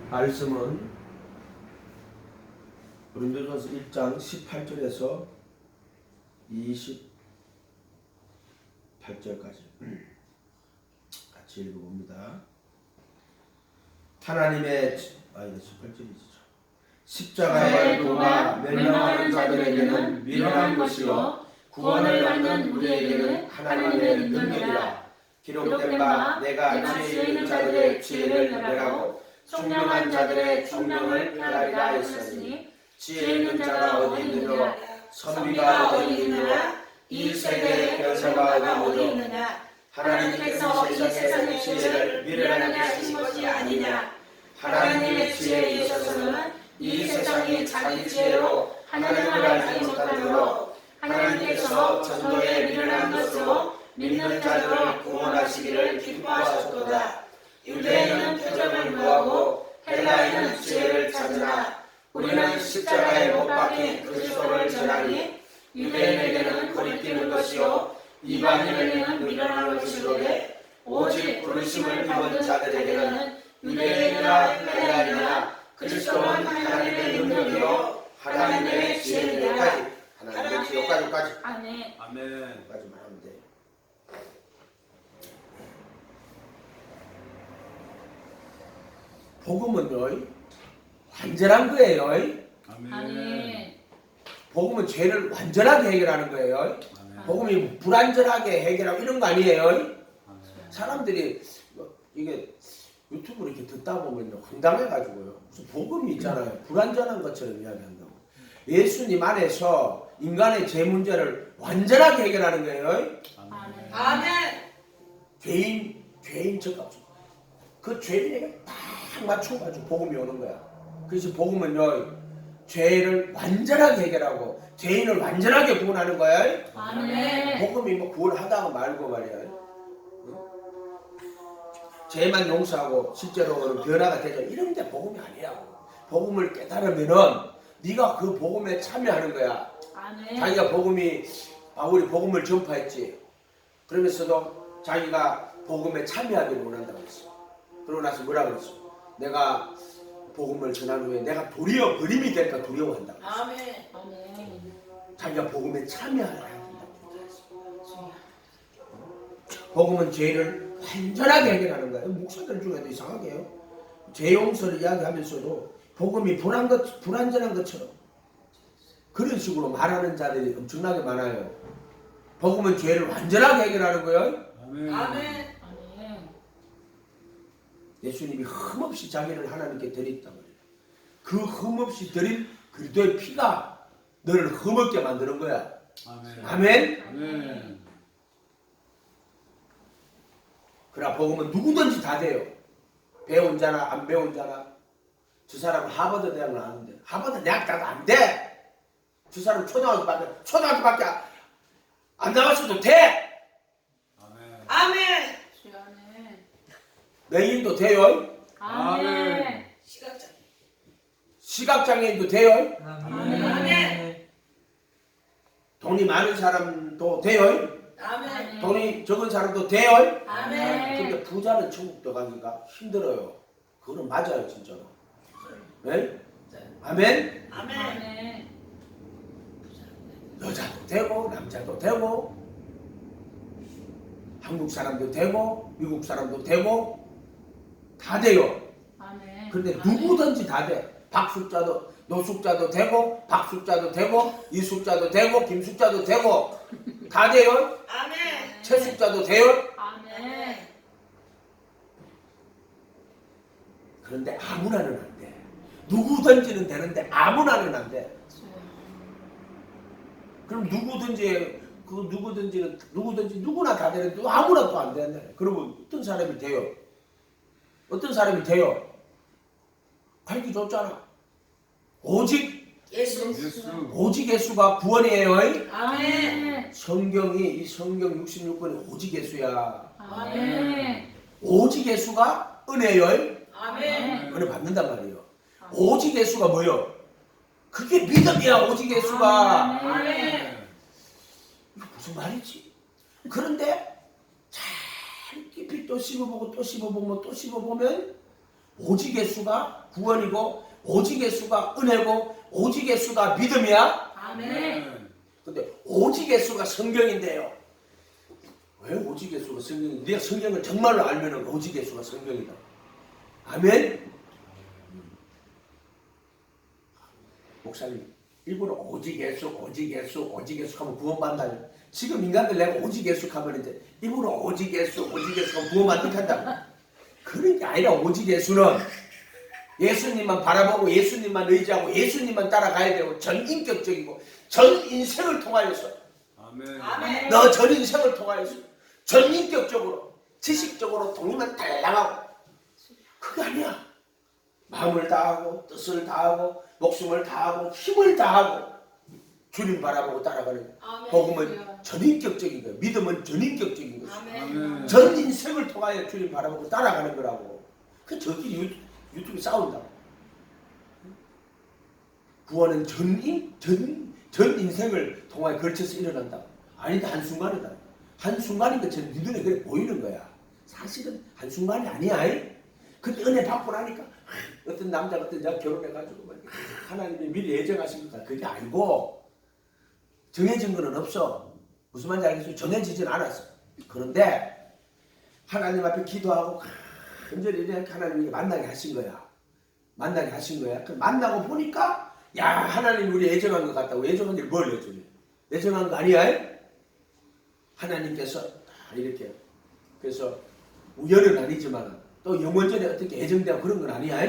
말씀은 고린도전서 1장 18절에서 28절까지 같이 읽어봅니다. 하나님의 이거 18절이죠. 십자가의 도가 멸망하는 자들에게는 미련한 것이요 구원을 받는 우리에게는 하나님의 능력이라. 기록된 바 내가 지혜 있는 자들의 지혜를 멸하고 총명한 자들의 총명을 멸하리라 하였으니 지혜 있는 자가 어디 있느냐 선비가 어디 있느냐 이 세대의 변사가 어디 있느냐 하나님께서 이 세상의 지혜를 미련하게 하신 것이 아니냐. 하나님의 지혜에 있어서는 이 세상이 자기 지혜로 하나님을 알지 못하므로 하나님께서 전도에 미련한 것으로 믿는 자들을 구원하시기를 기뻐하셨도다. 유대인은 표적을 구하고 헬라인은 지혜를 찾으나 우리는 십자가에 못 박힌 그리스도를 전하니 유대인에게는 거리끼는 것이요 이방인에게는 미련한 것이로되 오직 부르심을 받은 자들에게는 유대인이나 헬라인이나 그리스도는 하나님의 능력이요 하나님의 지혜이다. 하나님의 지혜까지. 아멘. 까지 말하면 돼. 복음은요 완전한 거예요. 아멘. 복음은 죄를 완전하게 해결하는 거예요. 아멘. 복음이 불완전하게 해결하고 이런 거 아니에요. 아멘. 사람들이 이게 유튜브를 이렇게 듣다 보면 황당해가지고요. 무슨 복음이 있잖아요. 불완전한 것처럼 이야기한다고. 예수님 안에서 인간의 죄 문제를 완전하게 해결하는 거예요. 아멘. 아멘. 죄인 적합수. 그 죄인에게 딱 맞춰가지고 복음이 오는 거야. 그래서 복음은요, 죄를 완전하게 해결하고 죄인을 완전하게 구원하는 거야. 아멘. 복음이 뭐 구원하다가 말고 말이야. 죄만 용서하고 실제로 변화가 되죠. 이런 게 복음이 아니라고. 복음을 깨달으면은 네가 그 복음에 참여하는 거야. 아멘. 자기가 바울이 복음을 전파했지. 그러면서도 자기가 복음에 참여하기를 원한다고 했어. 그러고 나서 뭐라고 그랬어? 내가 복음을 전한 후에 내가 도리어 버림이 될까 두려워한다고 했어. 아멘. 아멘. 자기가 복음에 참여하라 한다고 했어. 복음은 죄를 완전하게 해결하는 거예요. 목사들 중에도 이상하게요. 죄 용서를 이야기하면서도 복음이 불완전한 것처럼 그런 식으로 말하는 자들이 엄청나게 많아요. 복음은 죄를 완전하게 해결하는 거예요. 아멘. 아멘. 예수님이 흠없이 자기를 하나님께 드렸단 말이에요. 그 흠없이 드린 그리스도의 피가 너를 흠없게 만드는 거야. 아멘. 아멘. 아멘. 그러나 복음은 누구든지 다 돼요. 배운 자나 안 배운 자나. 저 사람은 하버드 대학을 나왔는데 하버드 대학 가도 안 돼. 저 사람은 초등학교밖에 안 나왔어도 돼. 아멘. 아멘. 아멘. 맹인도 돼요. 아멘. 시각장. 시각장애인도 돼요. 아멘. 돈이 많은 사람도 돼요. 아멘. 돈이 적은 사람도 돼요. 아멘. 근데 부자는 천국 들어가기가 힘들어요. 그거는 맞아요, 진짜로. 네? 아멘. 아멘. 아멘. 여자도 되고 남자도 되고 한국 사람도 되고 미국 사람도 되고 다 돼요. 아멘. 그런데 누구든지 다 돼. 박숙자도 노숙자도 되고 박숙자도 되고 이숙자도 되고 김숙자도 되고 다 돼요. 아멘. 채숙자도 돼요. 아멘. 그런데 아무나는 안 돼. 누구든지는 되는데 아무나는 안 돼. 그럼 누구든지 누구나 다 되는데 아무나 또 안 되네. 그러면 어떤 사람이 돼요? 어떤 사람이 돼요? 알기 좋잖아. 오직 예수. 오직 예수가 구원이에요. 아멘. 이 성경 66권이 오직 예수야. 아멘. 오직 예수가 은혜요. 아멘. 은혜 받는단 말이에요. 오직 예수가 뭐요? 그게 믿음이야. 오직 예수가. 아멘. 이거 무슨 말이지? 그런데 잘 깊이 또 씹어보고 또 씹어보면 오직 예수가 구원이고 오직 예수가 은혜고 오직 예수가 믿음이야. 아멘. 근데 오직 예수가 성경인데요. 왜 오직 예수가 성경인데? 네가 성경을 정말로 알면 오직 예수가 성경이다. 아멘. 목사님 일부러 오직 예수 오직 예수 오직 예수 하면 구원받나요? 지금 인간들 내가 오직 예수 하면 이제 일부러 오직 예수 하면 구원받는 한다. 그런 게 아니라 오직 예수는 예수님만 바라보고 예수님만 의지하고 예수님만 따라가야 되고 전인격적이고 전 인생을 통하여서 아멘. 아멘. 너 전 인생을 통하여서 전인격적으로 지식적으로 독립만 달랑하고 그게 아니야. 마음을 다하고 뜻을 다하고 목숨을 다하고 힘을 다하고 주님 바라보고 따라가는 거야. 아멘. 복음은 전인격적인 거야. 믿음은 전인격적인 거지. 아멘. 전 인생을 통하여 주님 바라보고 따라가는 거라고. 그 저기 유튜브 싸운다. 구원은 전 인생을 통하여 걸쳐서 일어난다. 아니다. 한순간이다. 한순간인데 저 눈에 그래 보이는 거야. 사실은 한순간이 아니야. 근데 은혜 받고 나니까 어떤 남자가 어떤 여자 결혼해가지고 하나님이 미리 예정하신 거다. 그게 아니고 정해진 거는 없어. 무슨 말인지 알겠어요? 정해지진 않았어. 그런데 하나님 앞에 기도하고 간절히 이렇게 하나님이 만나게 하신 거야. 만나게 하신 거야. 그 만나고 보니까 야 하나님이 우리 예정한 것 같다고. 예정한 게 뭘 예정해? 예정한 거 아니야? 하나님께서 이렇게 그래서 우연은 아니지만 또 영원전에 어떻게 예정되고 그런 건 아니야?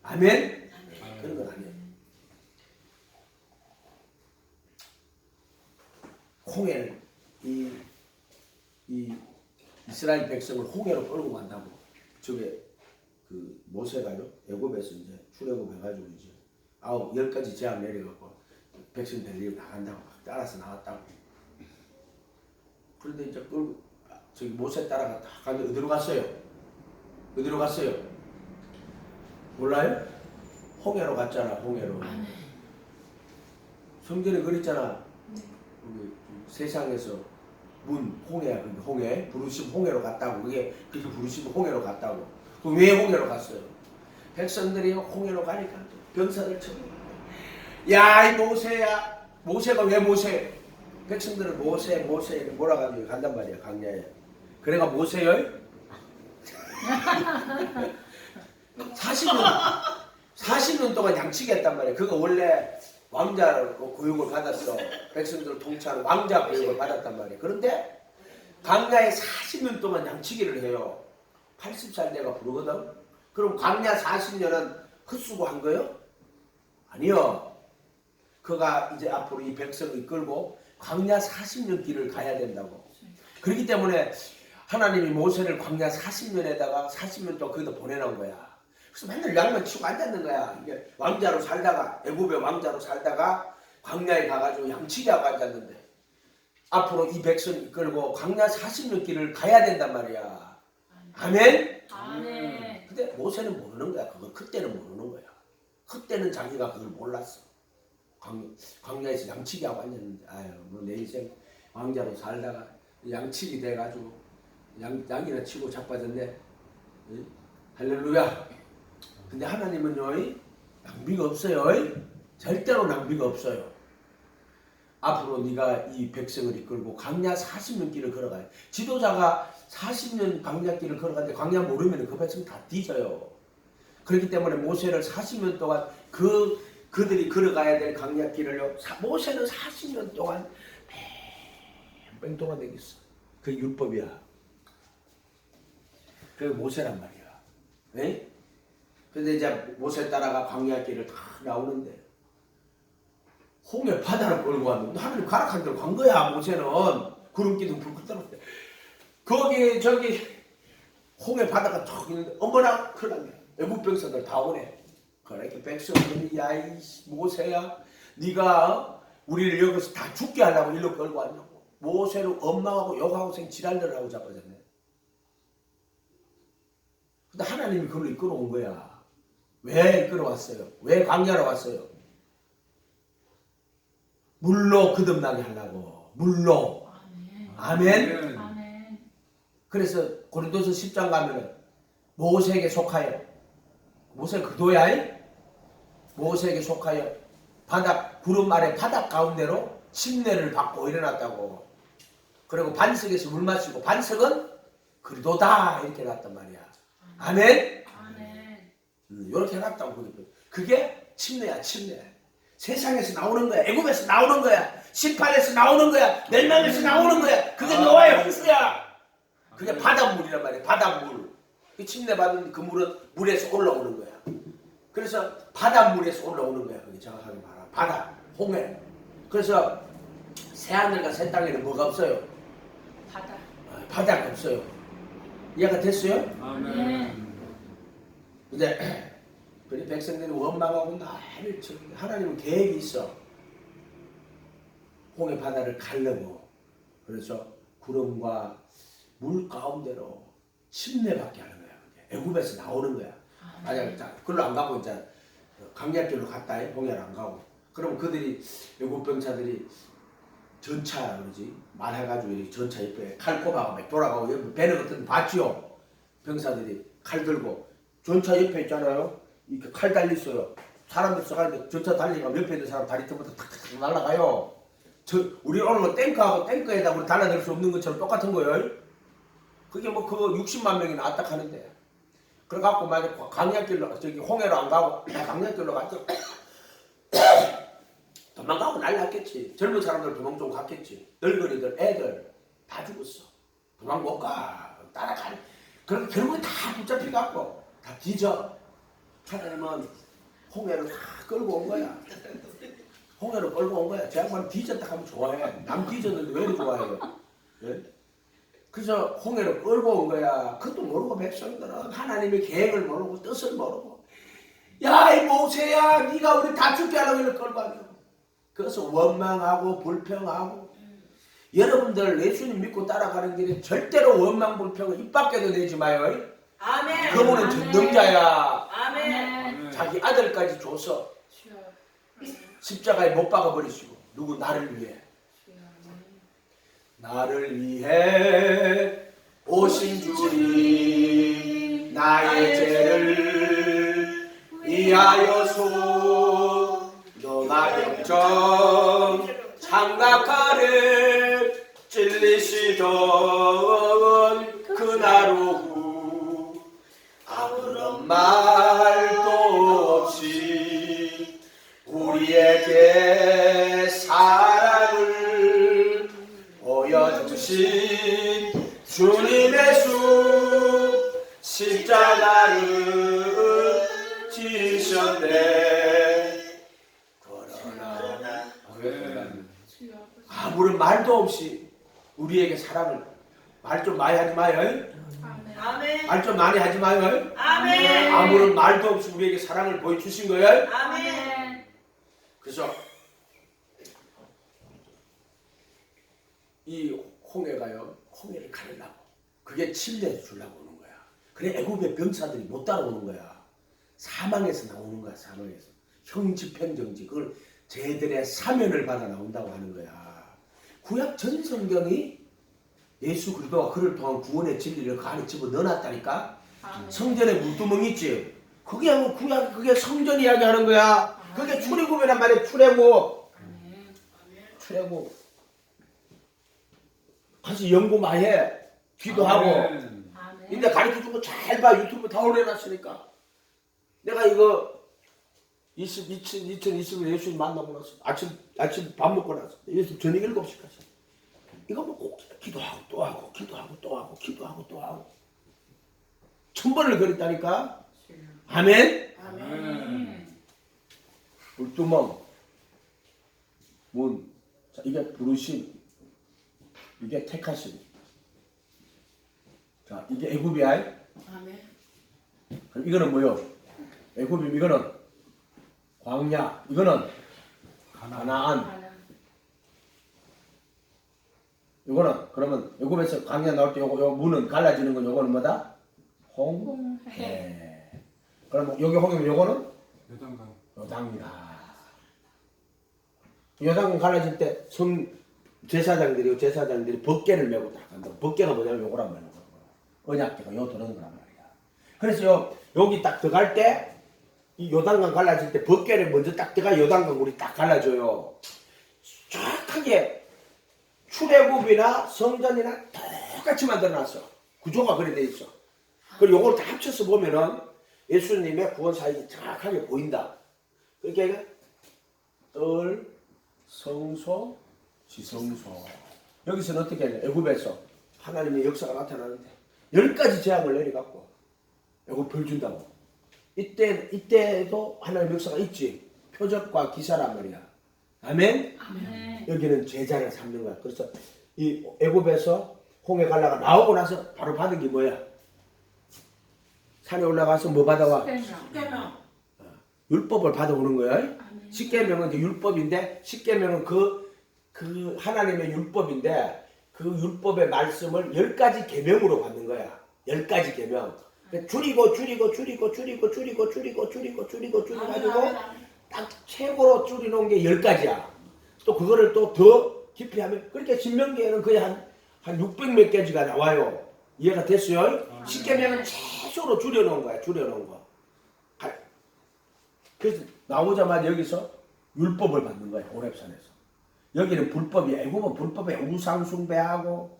아멘? 그런 건 아니야. 홍해를 이 이스라엘 백성을 홍해로 끌고 간다고 저게 그 모세가요 애굽에서 이제 출애굽해가지고 이제 10가지 재앙 내려갖고 백성 데리고 나간다고 막 따라서 나왔다고. 그런데 이제 끌고 저기 모세 따라갔다 가는데 어디로 갔어요? 어디로 갔어요? 몰라요? 홍해로 갔잖아. 홍해로. 성경에 그랬잖아. 우리 세상에서 문 홍해야. 그게 홍해 부르심 홍해로 갔다고. 그게 부르심 홍해로 갔다고. 그럼 왜 홍해로 갔어요? 백성들이 홍해로 가니까 병사들 쳐요. 야 이 모세야. 모세가 왜 모세? 백성들은 모세 몰아가지고 간단 말이야. 강야에. 그래가 모세요? 40년 동안 양치기했단 말이야. 그거 원래 왕자 교육을 받았어. 백성들 통치하는 왕자 교육을 받았단 말이야. 그런데 광야에 40년 동안 양치기를 해요. 80살 내가 부르거든. 그럼 광야 40년은 헛수고 한 거요? 아니요. 그가 이제 앞으로 이 백성을 이끌고 광야 40년 길을 가야 된다고. 그렇기 때문에 하나님이 모세를 광야 40년에다가 40년 동안 거기다 보내놓은 거야. 그래서 맨날 양만 치고 앉았는 거야. 이게 왕자로 살다가 애굽의 왕자로 살다가 광야에 가가지고 양치기하고 앉았는데 앞으로 이 백성을 이끌고 광야 40년 길을 가야 된단 말이야. 아멘? 아멘. 근데 모세는 모르는 거야. 그걸 그때는 모르는 거야. 그때는 자기가 그걸 몰랐어. 광야에서 양치기하고 앉았는데 아유 뭐 내 인생 왕자로 살다가 양치기 돼가지고 양이나 치고 자빠졌네. 응? 할렐루야. 근데 하나님은요 낭비가 없어요. 절대로 낭비가 없어요. 앞으로 네가 이 백성을 이끌고 광야 40년 길을 걸어가요. 지도자가 40년 광야 길을 걸어가는데 광야 모르면 그 백성 다 뒤져요. 그렇기 때문에 모세를 40년 동안 그들이 걸어가야 될 광야 길을요. 모세는 40년 동안 뺑뺑 돌아다녔어. 그 율법이야. 그게 모세란 말이야. 네? 근데 이제 모세 따라가 광야 길을 다 나오는데 홍해 바다를 끌고 왔는데 하나님 가락한 대로 간 거야. 모세는 구름 기둥 불 떨었대. 거기 저기 홍해 바다가 쫙 있는데 어머나 큰일 났네. 애국 백성들 다 오네. 그렇게 백성들이 야이 모세야 네가 우리를 여기서 다 죽게 하려고 일로 끌고 왔냐고. 모세를 엄마하고 욕하고 생 지랄들 하고 잡아졌네. 근데 하나님이 그걸 이끌어온 거야. 왜 이끌어왔어요? 왜 광야로 왔어요? 물로 거듭나게 하려고. 물로. 아멘. 아멘. 그래서 고린도서 10장 가면은 모세에게 속하여 모세 그도야. 모세에게 속하여 바닥 구름 아래 바닥 가운데로 침례를 받고 일어났다고. 그리고 반석에서 물 마시고 반석은 그리도다 이렇게 놨단 말이야. 아멘. 아멘. 이렇게 해놨다고. 그게 침례야. 침례. 세상에서 나오는 거야. 애굽에서 나오는 거야. 심판에서 나오는 거야. 멸망에서 나오는 거야. 그게 노아의 홍수야. 그게 바닷물이란 말이야. 바닷물. 그 침례 받은 그 물은 물에서 올라오는 거야. 그래서 바닷물에서 올라오는 거야. 그게 정확하게 말하면 바다, 홍해. 그래서 새하늘과 새 땅에는 뭐가 없어요? 바다. 바다가 없어요. 이해가 됐어요? 아멘. 근데 그래 백성들이 원망하고 나를 하나님은 계획이 있어. 홍해 바다를 가르고 그래서 구름과 물 가운데로 침례받게 하는 거야. 그게 애굽에서 나오는 거야. 만약 자 그걸로 안 가고 이제 광야길로 갔다 홍해를 안 가고 그럼 그들이 애굽 병사들이 전차 그러지 말해가지고 이렇게 전차 옆에 칼 꼽아가고 막 돌아가고 옆에 배너 같은 데 봤지요. 병사들이 칼 들고 전차 옆에 있잖아요. 이렇게 칼 달렸어요. 사람들 써가지고 전차 달리니까 옆에 있는 사람 다리 틈부터 탁탁탁 날아가요. 우리 오늘 탱크하고 탱크에다 우리 달라들 수 없는 것처럼 똑같은 거예요. 그게 뭐 그거 60만 명이 나왔다 하는데. 그래갖고 만약 강야길로 저기 홍해로 안 가고 강야길로 갔죠. 도망가고 날랐겠지. 젊은 사람들 도망 좀 갔겠지. 늙은이들 애들 다 죽었어. 도망 못 가. 따라가는. 그럼 결국에 다 붙잡혀갖고 다 뒤져. 하나님은 홍해를 다 끌고 온 거야. 홍해로 끌고 온 거야. 제 양반은 뒤졌다 하면 좋아해. 남 뒤졌는데 왜 이렇게 좋아해요? 예? 그래서 홍해로 끌고 온 거야. 그것도 모르고 백성들은 하나님의 계획을 모르고 뜻을 모르고 야 이 모세야 네가 우리 다 죽게 하려고 이렇게 끌고 왔냐고. 그래서 원망하고 불평하고 여러분들 예수님 믿고 따라가는 길에 절대로 원망 불평을 입 밖에도 내지 마요. 아멘. 그분은 전능자야. 아멘. 자기 아들까지 줘서 십자가에 못 박아버리시고 누구 나를 위해 나를 위해 오신 주님 나의 죄를 위하여서 너나 영정 장각하래 찔리시던 그날 오후 아무런 말도 없이 우리에게 사랑을 보여주신 주님의 수 십자가를 지셨네. 그러나 아무런 말도 없이 우리에게 사랑을 말 좀 많이 하지 마요. 아멘. 말 좀 많이 하지 마요. 아멘. 아무런 말도 없이 우리에게 사랑을 보여주신 거예요. 아멘. 그래서 이 홍해가요, 홍해를 가르려고 그게 침례를 주려고 오는 거야. 그래 애굽의 병사들이 못 따라오는 거야. 사망에서 나오는 거야. 사망에서 형집행정지 그걸 쟤들의 사면을 받아 나온다고 하는 거야. 구약 전 성경이 예수 그리스도가 그를 통한 구원의 진리를 그 안에 집어 넣어놨다니까. 성전에 물두멍 있지. 그게 뭐 구약 그게 성전 이야기하는 거야. 그게 출애굽이란 말이야. 출애굽. 출애굽. 가서 연구 많이 해. 기도하고. 근데 가르쳐주고 잘 봐. 유튜브 다 올려놨으니까. 내가 이거 2020년 예수님 만나고 나서 아침 밥 먹고 나서 예수 저녁 7시까지 이거 뭐 꼭 기도하고 또 하고 기도하고 또 하고 기도하고 또 하고 1000번을 그랬다니까. 아멘. 물두멍 문. 자, 이게 부르심, 이게 택하심. 자, 이게 애굽이야. 아멘. 그럼 이거는 뭐요? 애굽이 이거는 광야, 이거는 가나안. 이거는 그러면 애굽에서 광야 나올 때 요거 문은 갈라지는 건 요거는 뭐다? 홍해. 그럼 여기 홍해면 요거는 요단강. 요단강. 요단강 갈라질 때 제사장들이 법궤를 메고 딱 간다. 법궤가 뭐냐면 요거란 말이야. 언약궤가 요 들어오는 거란 말이야. 그래서 여기 딱 들어갈 때 이 요단강 갈라질 때 벗개를 먼저 딱 들어가 요단강 물이 딱 갈라져요. 정확하게 출애굽이나 성전이나 똑같이 만들어놨어. 구조가 그래 돼 있어. 그리고 요걸 다 합쳐서 보면은 예수님의 구원 사역이 정확하게 보인다. 그러니까 뜰, 성소, 지성소. 여기서는 어떻게 하냐? 애굽에서 하나님의 역사가 나타나는데 10가지 재앙을 내려갖고 애굽 벌 준다고. 이때도 하나님의 역사가 있지. 표적과 기사란 말이야. 아멘? 아멘. 여기는 제자를 삼는 거야. 그래서 이 애굽에서 홍해 갈라가 나오고 나서 바로 받은 게 뭐야? 산에 올라가서 뭐 받아와? 십계명. 율법을 받아오는 거야. 십계명은 이제 율법인데 십계명은 그 하나님의 율법인데 그 율법의 말씀을 10가지 계명으로 받는 거야. 10가지 계명. 줄이고 가지고 딱 최고로 줄여놓은 게 10가지야. 또 그거를 또 더 깊이 하면 그렇게 신명기에는 거의 한 600몇 개지가 나와요. 이해가 됐어요? 십계명은 최소로 줄여놓은 거야. 줄여놓은 거. 그래서 나오자마자 여기서 율법을 받는 거야. 호렙산에서. 여기는 불법이야. 애굽은 불법에 우상숭배하고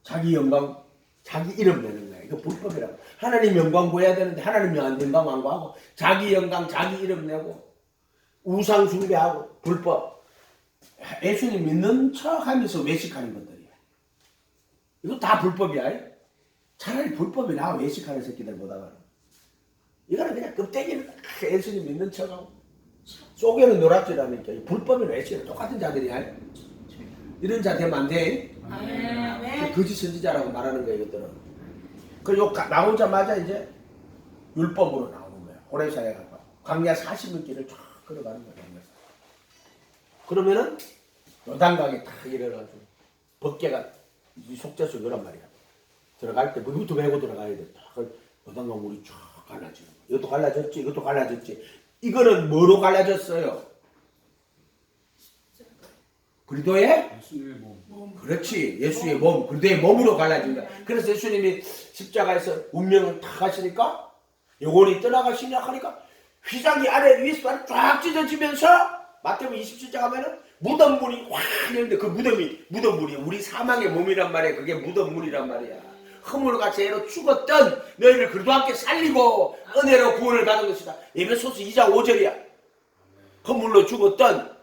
자기 영광, 자기 이름 내는 거야. 이거 불법이라고. 하나님 영광 구해야 되는데 하나님 영광 안 구하고 자기 영광, 자기 이름 내고 우상숭배하고 불법. 예수님 믿는 척하면서 외식하는 것들이야. 이거 다 불법이야. 차라리 불법이 나아 외식하는 새끼들보다는. 이거는 그냥 껍데기는 예수님 믿는 척하고 속에는 노랗지라니까. 불법이 외식은 똑같은 자들이야. 이런 자 되면 안 돼. 아멘. 거짓 선지자라고 말하는 거야 이것들은. 그리고 나오자마자 이제 율법으로 나오는 거야. 호렙산에 가서 광야 40일 길을 쫙 걸어가는 거야. 그러면은 요단강에 딱 이래가지고 벗개가 이 속죄수 이란 말이야. 들어갈 때 뭐부터 메고 들어가야 돼. 요단강 물이 쫙 갈라지는 거야. 이것도 갈라졌지, 이것도 갈라졌지. 이거는 뭐로 갈라졌어요? 그리스도의 예수님의 몸. 그렇지. 예수의 몸, 그리스도의 몸으로 갈라진 거야. 그래서 예수님이 십자가에서 운명을 탁 하시니까 영혼이 떠나가시냐 하니까 휘장이 아래 위에서 쫙 찢어지면서 마태복음 27장 하면은 무덤물이 확 열는데 그 무덤물이 우리 사망의 몸이란 말이야. 그게 무덤물이란 말이야. 허물과 죄로 죽었던 너희를 그리스도와 함께 살리고 은혜로 구원을 받은 것이다. 에베소서 2장 5절이야. 허물로 죽었던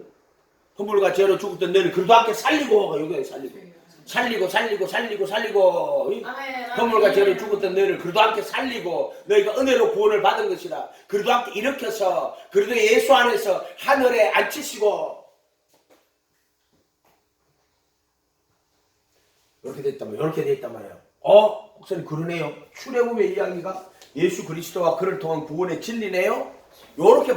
허물과 죄로 죽었던 너희를 그리스도와 함께 살리고 여기 살리고 허물과 죄로 죽었던 너희를 그리스도와 함께 살리고 너희가 은혜로 구원을 받은 것이다. 그리스도와 함께 일으켜서 그리스도 예수 안에서 하늘에 앉히시고 이렇게 됐단 말이에요. 목사님 그러네요. 출애굽의 이야기가 예수 그리스도와 그를 통한 구원의 진리네요. 요렇게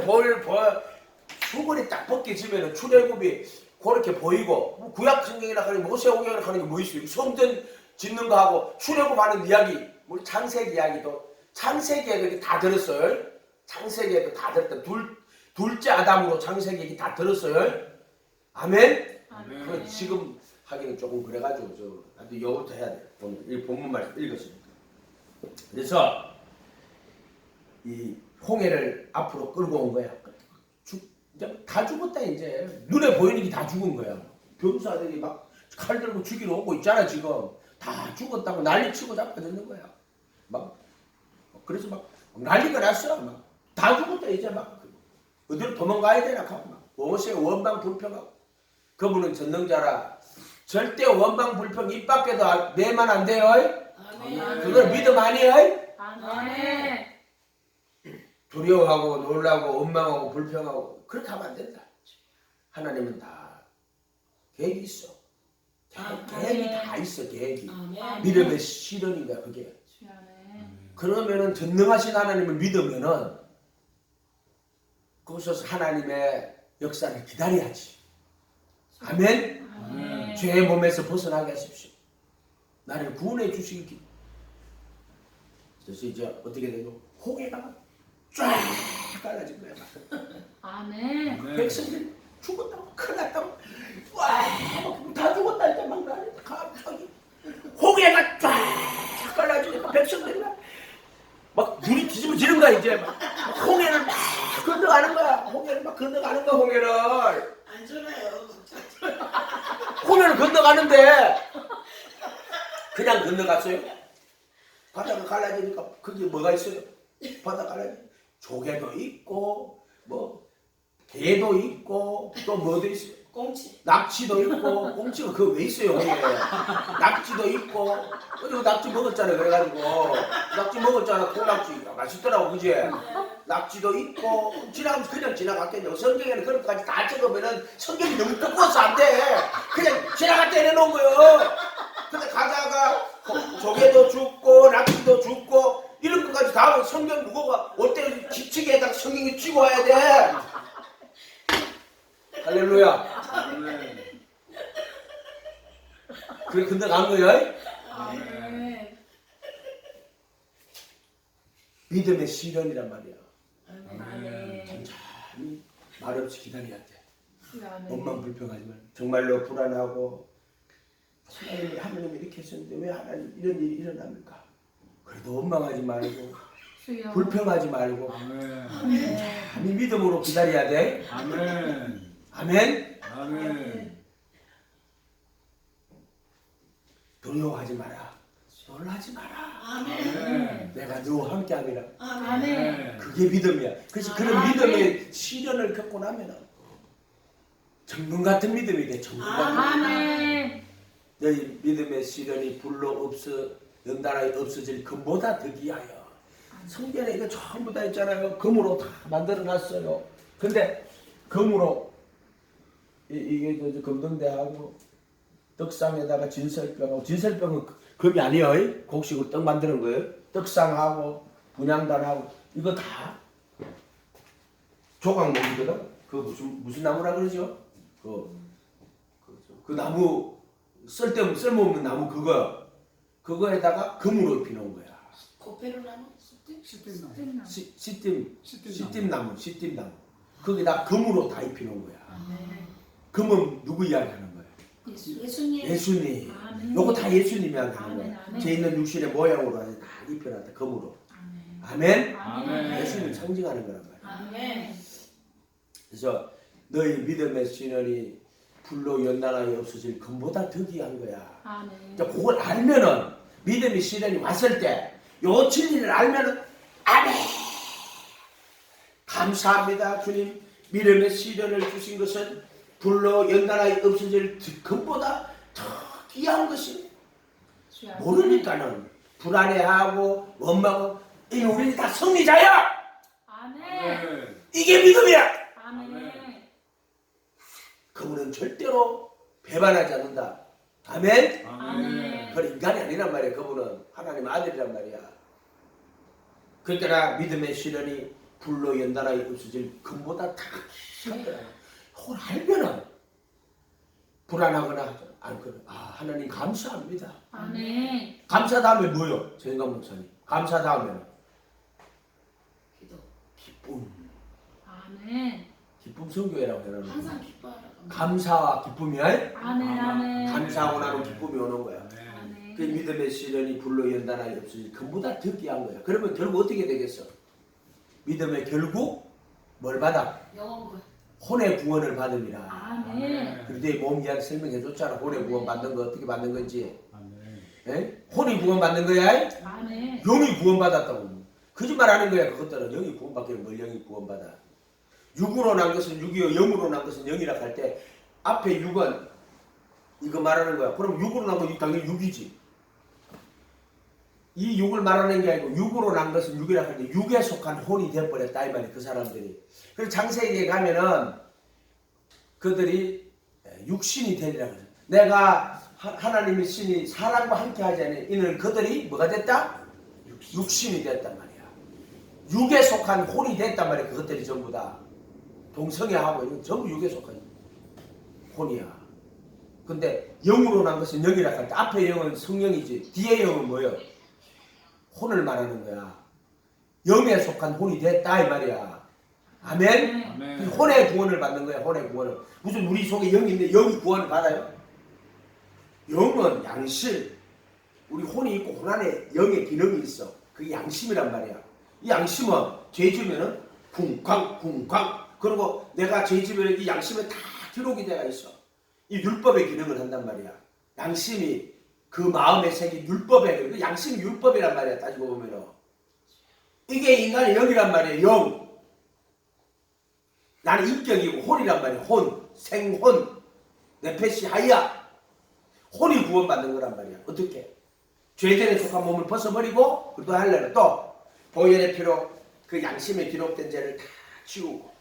수건이 딱 벗겨지면은 출애굽이 그렇게 보이고 구약 성경이나 하는 모세오경이나 하는 게 뭐 있어요? 성전 짓는 거 하고 출애굽하는 이야기, 우리 창세기 이야기도 창세기에도 이렇게 다 들었어요. 창세기에도 다 들었다. 둘째 아담으로 창세기 얘기 다 들었어요. 아멘. 아멘. 지금 하기는 조금 그래가지고 나도 이거부터 해야 돼. 오늘 이 본문 말씀 읽었으니까. 그래서 이 홍해를 앞으로 끌고 온 거야. 이제 다 죽었다 이제. 눈에 보이는 게 다 죽은 거야. 병사들이 막 칼 들고 죽이러 오고 있잖아 지금. 다 죽었다고 난리치고 잡아졌는 거야. 그래서 막 난리가 났어. 막 다 죽었다 이제 막 어디로 도망가야 되나 하고 막 모세 원방 불평하고. 그분은 전능자라. 절대 원방 불평 입 밖에도 내면 안 돼요. 아멘. 그걸 믿음 아니에요? 아멘. 두려워하고 놀라고 원망하고 불평하고 그렇게 하면 안 된다. 하나님은 다 계획이 있어. 계획이 다 있어. 계획이. 아멘. 믿음의 실현인가 그게. 아멘. 그러면은 전능하신 하나님을 믿으면은 그곳에서 하나님의 역사를 기다려야지. 아멘. 아멘. 죄의 몸에서 벗어나게 하십시오. 나를 구원해 주시기. 그래서 이제 어떻게 되죠? 홍해가 쫙 갈라진 거야. 아멘. 백성들이 죽었다고 큰일 났다고 다 죽었다 이제 막 갑자기 홍해가 쫙 갈라지니까 백성들이 막 거야 이제 막 홍해를 막 건너가는 거야. 홍해를 막 건너가는 거야 홍해를. 안 좋아요. 홍해를 건너가는데 그냥 건너갔어요? 바다가 갈라지니까 거기에 뭐가 있어요? 바다 갈라지 조개도 있고 뭐 개도 있고 또 뭐도 있어요? 꽁치. 낙지도 있고 꽁치가 그거 왜 있어요 홍해에? 낙지도 있고 그리고 낙지 먹었잖아요. 그래가지고 낙지 먹었잖아. 콩낙지 맛있더라고 그지? 낙지도 있고 지나가면서 그냥 지나갔겠냐고. 성경에는 그런 것까지 다 적으면은 성경이 너무 두꺼워서 안 돼. 그냥 지나갔다 해놓은 거예요. 근데 가다가 조개도 죽고 낙지도 죽고 이런 것까지 다 하면 성경 무거워 올 때 기치개에다가 성경이 쥐고 와야 돼. 할렐루야. 아멘. 그래 건너간 거야? 아멘. 믿음의 시련이란 말이야. 아멘. 천천히 말없이 기다려야 돼. 아멘. 몸만 불평하지 말고 정말로 불안하고 하나님 이렇게 했었는데 왜 하나님 이런 일이 일어납니까? 그래도 원망하지 말고 주여. 불평하지 말고 아멘. 천천히 믿음으로 기다려야 돼. 아멘. 아멘. 아멘. 두려워하지 마라. 놀라지 마라. 아멘. 내가 너와 함께함이라. 아멘. 그게 믿음이야. 그래서 그런 아멘. 믿음의 시련을 겪고 나면은 정금 같은 믿음이 돼. 정금 같은. 아멘. 너희 믿음의 시련이 불로 연달아 없어질 금보다 더 귀하여. 성전에 이거 전부 다 있잖아요. 금으로 다 만들어놨어요. 근데 금으로 이게 저 금등대하고 떡상에다가 진설병하고 진설병은 금이 아니에요. 곡식으로 떡 만드는 거예요. 떡상하고 분향단하고 이거 다 조각목이거든. 그 무슨 나무라 그러죠? 그 나무 쓸모없는 나무 그거에다가 금으로 입혀놓은 거야. 고페로 나무? 시팀 시팀나무. 거기다 금으로 다 입혀놓은 거야. 금은 누구 이야기하는 거야? 예수님. 예수님. 아멘. 요거 다 예수님이 하는 아멘, 거야. 아멘. 제 있는 육신의 모양으로 다 입혀놨다. 금으로. 아멘. 아멘. 아멘. 예수님 상징하는 거란 말이야. 아멘. 그래서 너희 믿음의 시련이 불로 연단하여 없어질 금보다 더 귀한 거야. 아멘. 이제 그걸 알면은 믿음의 시련이 왔을 때 요 진리를 알면은 아멘. 감사합니다 주님. 믿음의 시련을 주신 것은 불로 연단하여 없어질 금보다 더 귀한 것이 주여. 모르니까는 불안해하고 원망하고 이 우리는 다 승리자야. 아멘. 아멘. 이게 믿음이야. 아멘. 그분은 절대로 배반하지 않는다. 아멘. 아멘. 그건 인간이 아니란 말이야. 그분은 하나님 아들이란 말이야. 그러니까 믿음의 시련이 불로 연달아 없어질 금보다 다 귀한 거야. 그걸 알면은 불안하거나 않거든. 아 하나님 감사합니다. 아멘. 감사 다음에 뭐요? 정인강 목사님. 감사 다음에는 기도. 기쁨. 아멘. 기쁨 성교회라고 해놨는데 항상 기뻐하라. 감사와 기쁨이야. 아멘. 아멘. 감사하고 나면 기쁨이 오는 거야. 아멘. 그 믿음의 시련이 불로 연단하여 없으니 금보다 더 귀한 거야. 그러면 결국 어떻게 되겠어? 믿음의 결국 뭘 받아? 영원 혼의 구원을 받음이라. 아멘. 그때 몸 이야기 설명해 줬잖아. 혼의 구원 받는 거 어떻게 받는 건지. 아멘. 에? 혼이 구원 받는 거야? 아멘. 영이 구원 받았다고. 거짓말 하는 거야. 그것들은 영이 구원 받기는 뭘 영이 구원 받아. 육으로 난 것은 육이요 영으로 난 것은 영이라 할 때 앞에 육은 이거 말하는 거야. 그럼 육으로 난 건 당연히 육이지. 이 육을 말하는 게 아니고 육으로 난 것은 육이라 할 때 육에 속한 혼이 되어버렸다 이 말이야. 그 사람들이. 그래서 창세기에 가면은 그들이 육신이 되리라 그래. 내가 하나님의 신이 사람과 함께 하지 않으니 이는 그들이 뭐가 됐다? 육신이 됐단 말이야. 육에 속한 혼이 됐단 말이야. 그것들이 전부 다. 동성애하고 이건 전부 육에 속한 혼이야. 근데 영으로 난 것은 영이라 할 때 앞에 영은 성령이지 뒤에 영은 뭐예요? 혼을 말하는 거야. 영에 속한 혼이 됐다 이 말이야. 아멘? 아멘. 혼의 구원을 받는 거야. 혼의 구원을. 무슨 우리 속에 영이 있는데 영이 구원을 받아요? 영은 양심. 우리 혼이 있고 혼 안에 영의 기능이 있어. 그게 양심이란 말이야. 이 양심은 죄 지으면은 쿵쾅 그리고 내가 죄 지으면 이 양심에 다 기록이 되어 있어. 이 율법의 기능을 한단 말이야. 양심이 그 마음에 새긴 율법의 그 양심이 율법이란 말이야. 따지고 보면은 이게 인간의 영이란 말이야. 영. 나는 인격이고 혼이란 말이야. 혼, 생혼, 네페시 하이야. 혼이 구원받는 거란 말이야. 어떻게? 죄전에 속한 몸을 벗어버리고 그리고 하려면 또 보혈의 피로 그 양심에 기록된 죄를 다 지우고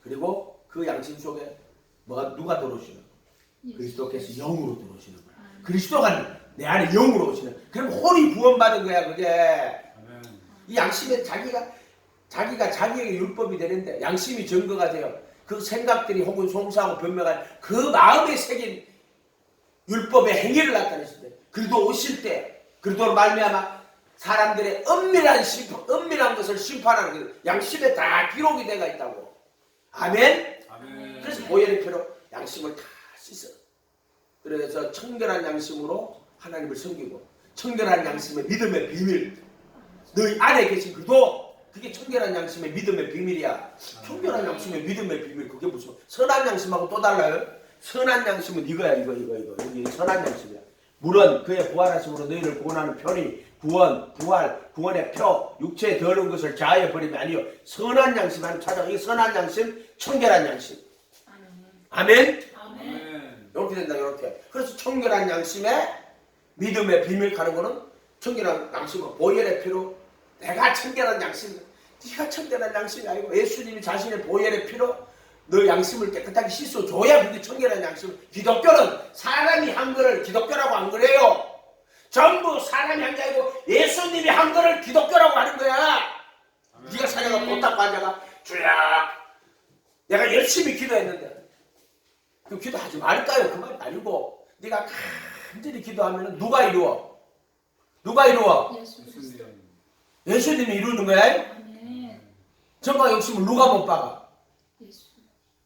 그리고 그 양심 속에 누가 들어오시는 거야? 그리스도께서 영으로 들어오시는 거야. 그리스도가 내 안에 영으로 오시는 거야. 그럼 혼이 구원받은 거야 그게. 아멘. 이 양심에 자기가 자기에게 율법이 되는데 양심이 증거가 돼요. 그 생각들이 혹은 송사하고 변명한 그 마음에 새긴 율법의 행위를 나타내실 때 그리도 오실 때 그리도로 말미암아 사람들의 은밀한 것을 심판하는 그 양심에 다 기록이 되어 있다고. 아멘. 아멘. 그래서 보혈의 피로 양심을 다 씻어. 그래서 청결한 양심으로 하나님을 섬기고 청결한 양심의 믿음의 비밀 너희 안에 계신 그도 그게 청결한 양심의 믿음의 비밀이야. 청결한 양심의 믿음의 비밀 그게 무슨 선한 양심하고 또 달라요? 선한 양심은 이거야 이거 여기 선한 양심이야. 물은 그의 부활하심으로 너희를 구원하는 편이 구원의 표 육체에 더러운 것을 자하여 버림이 아니요 선한 양심 하는 찾아. 이 선한 양심 청결한 양심. 아멘. 아멘. 이렇게 된다 이렇게. 그래서 청결한 양심에 믿음의 비밀 가는 거는 청결한 양심은 보혈의 피로 내가 청결한 양심 네가 청결한 양심이 아니고 예수님이 자신의 보혈의 피로 너 양심을 깨끗하게 씻어줘야 그게 청결한 양심. 기독교는 사람이 한 거를 기독교라고 안 그래요. 전부 사람이 한 게 아니고 예수님이 한 거를 기독교라고 하는 거야. 아멘. 네가 사냐가 돈 닦고 앉아가 주야 내가 열심히 기도했는데 그럼 기도하지 말까요? 그 말이 아니고 네가 간절히 기도하면 누가 이루어? 누가 이루어? 예수님. 예수님이 이루는 거야. 아멘. 정과 욕심을 누가 못 박아? 예수.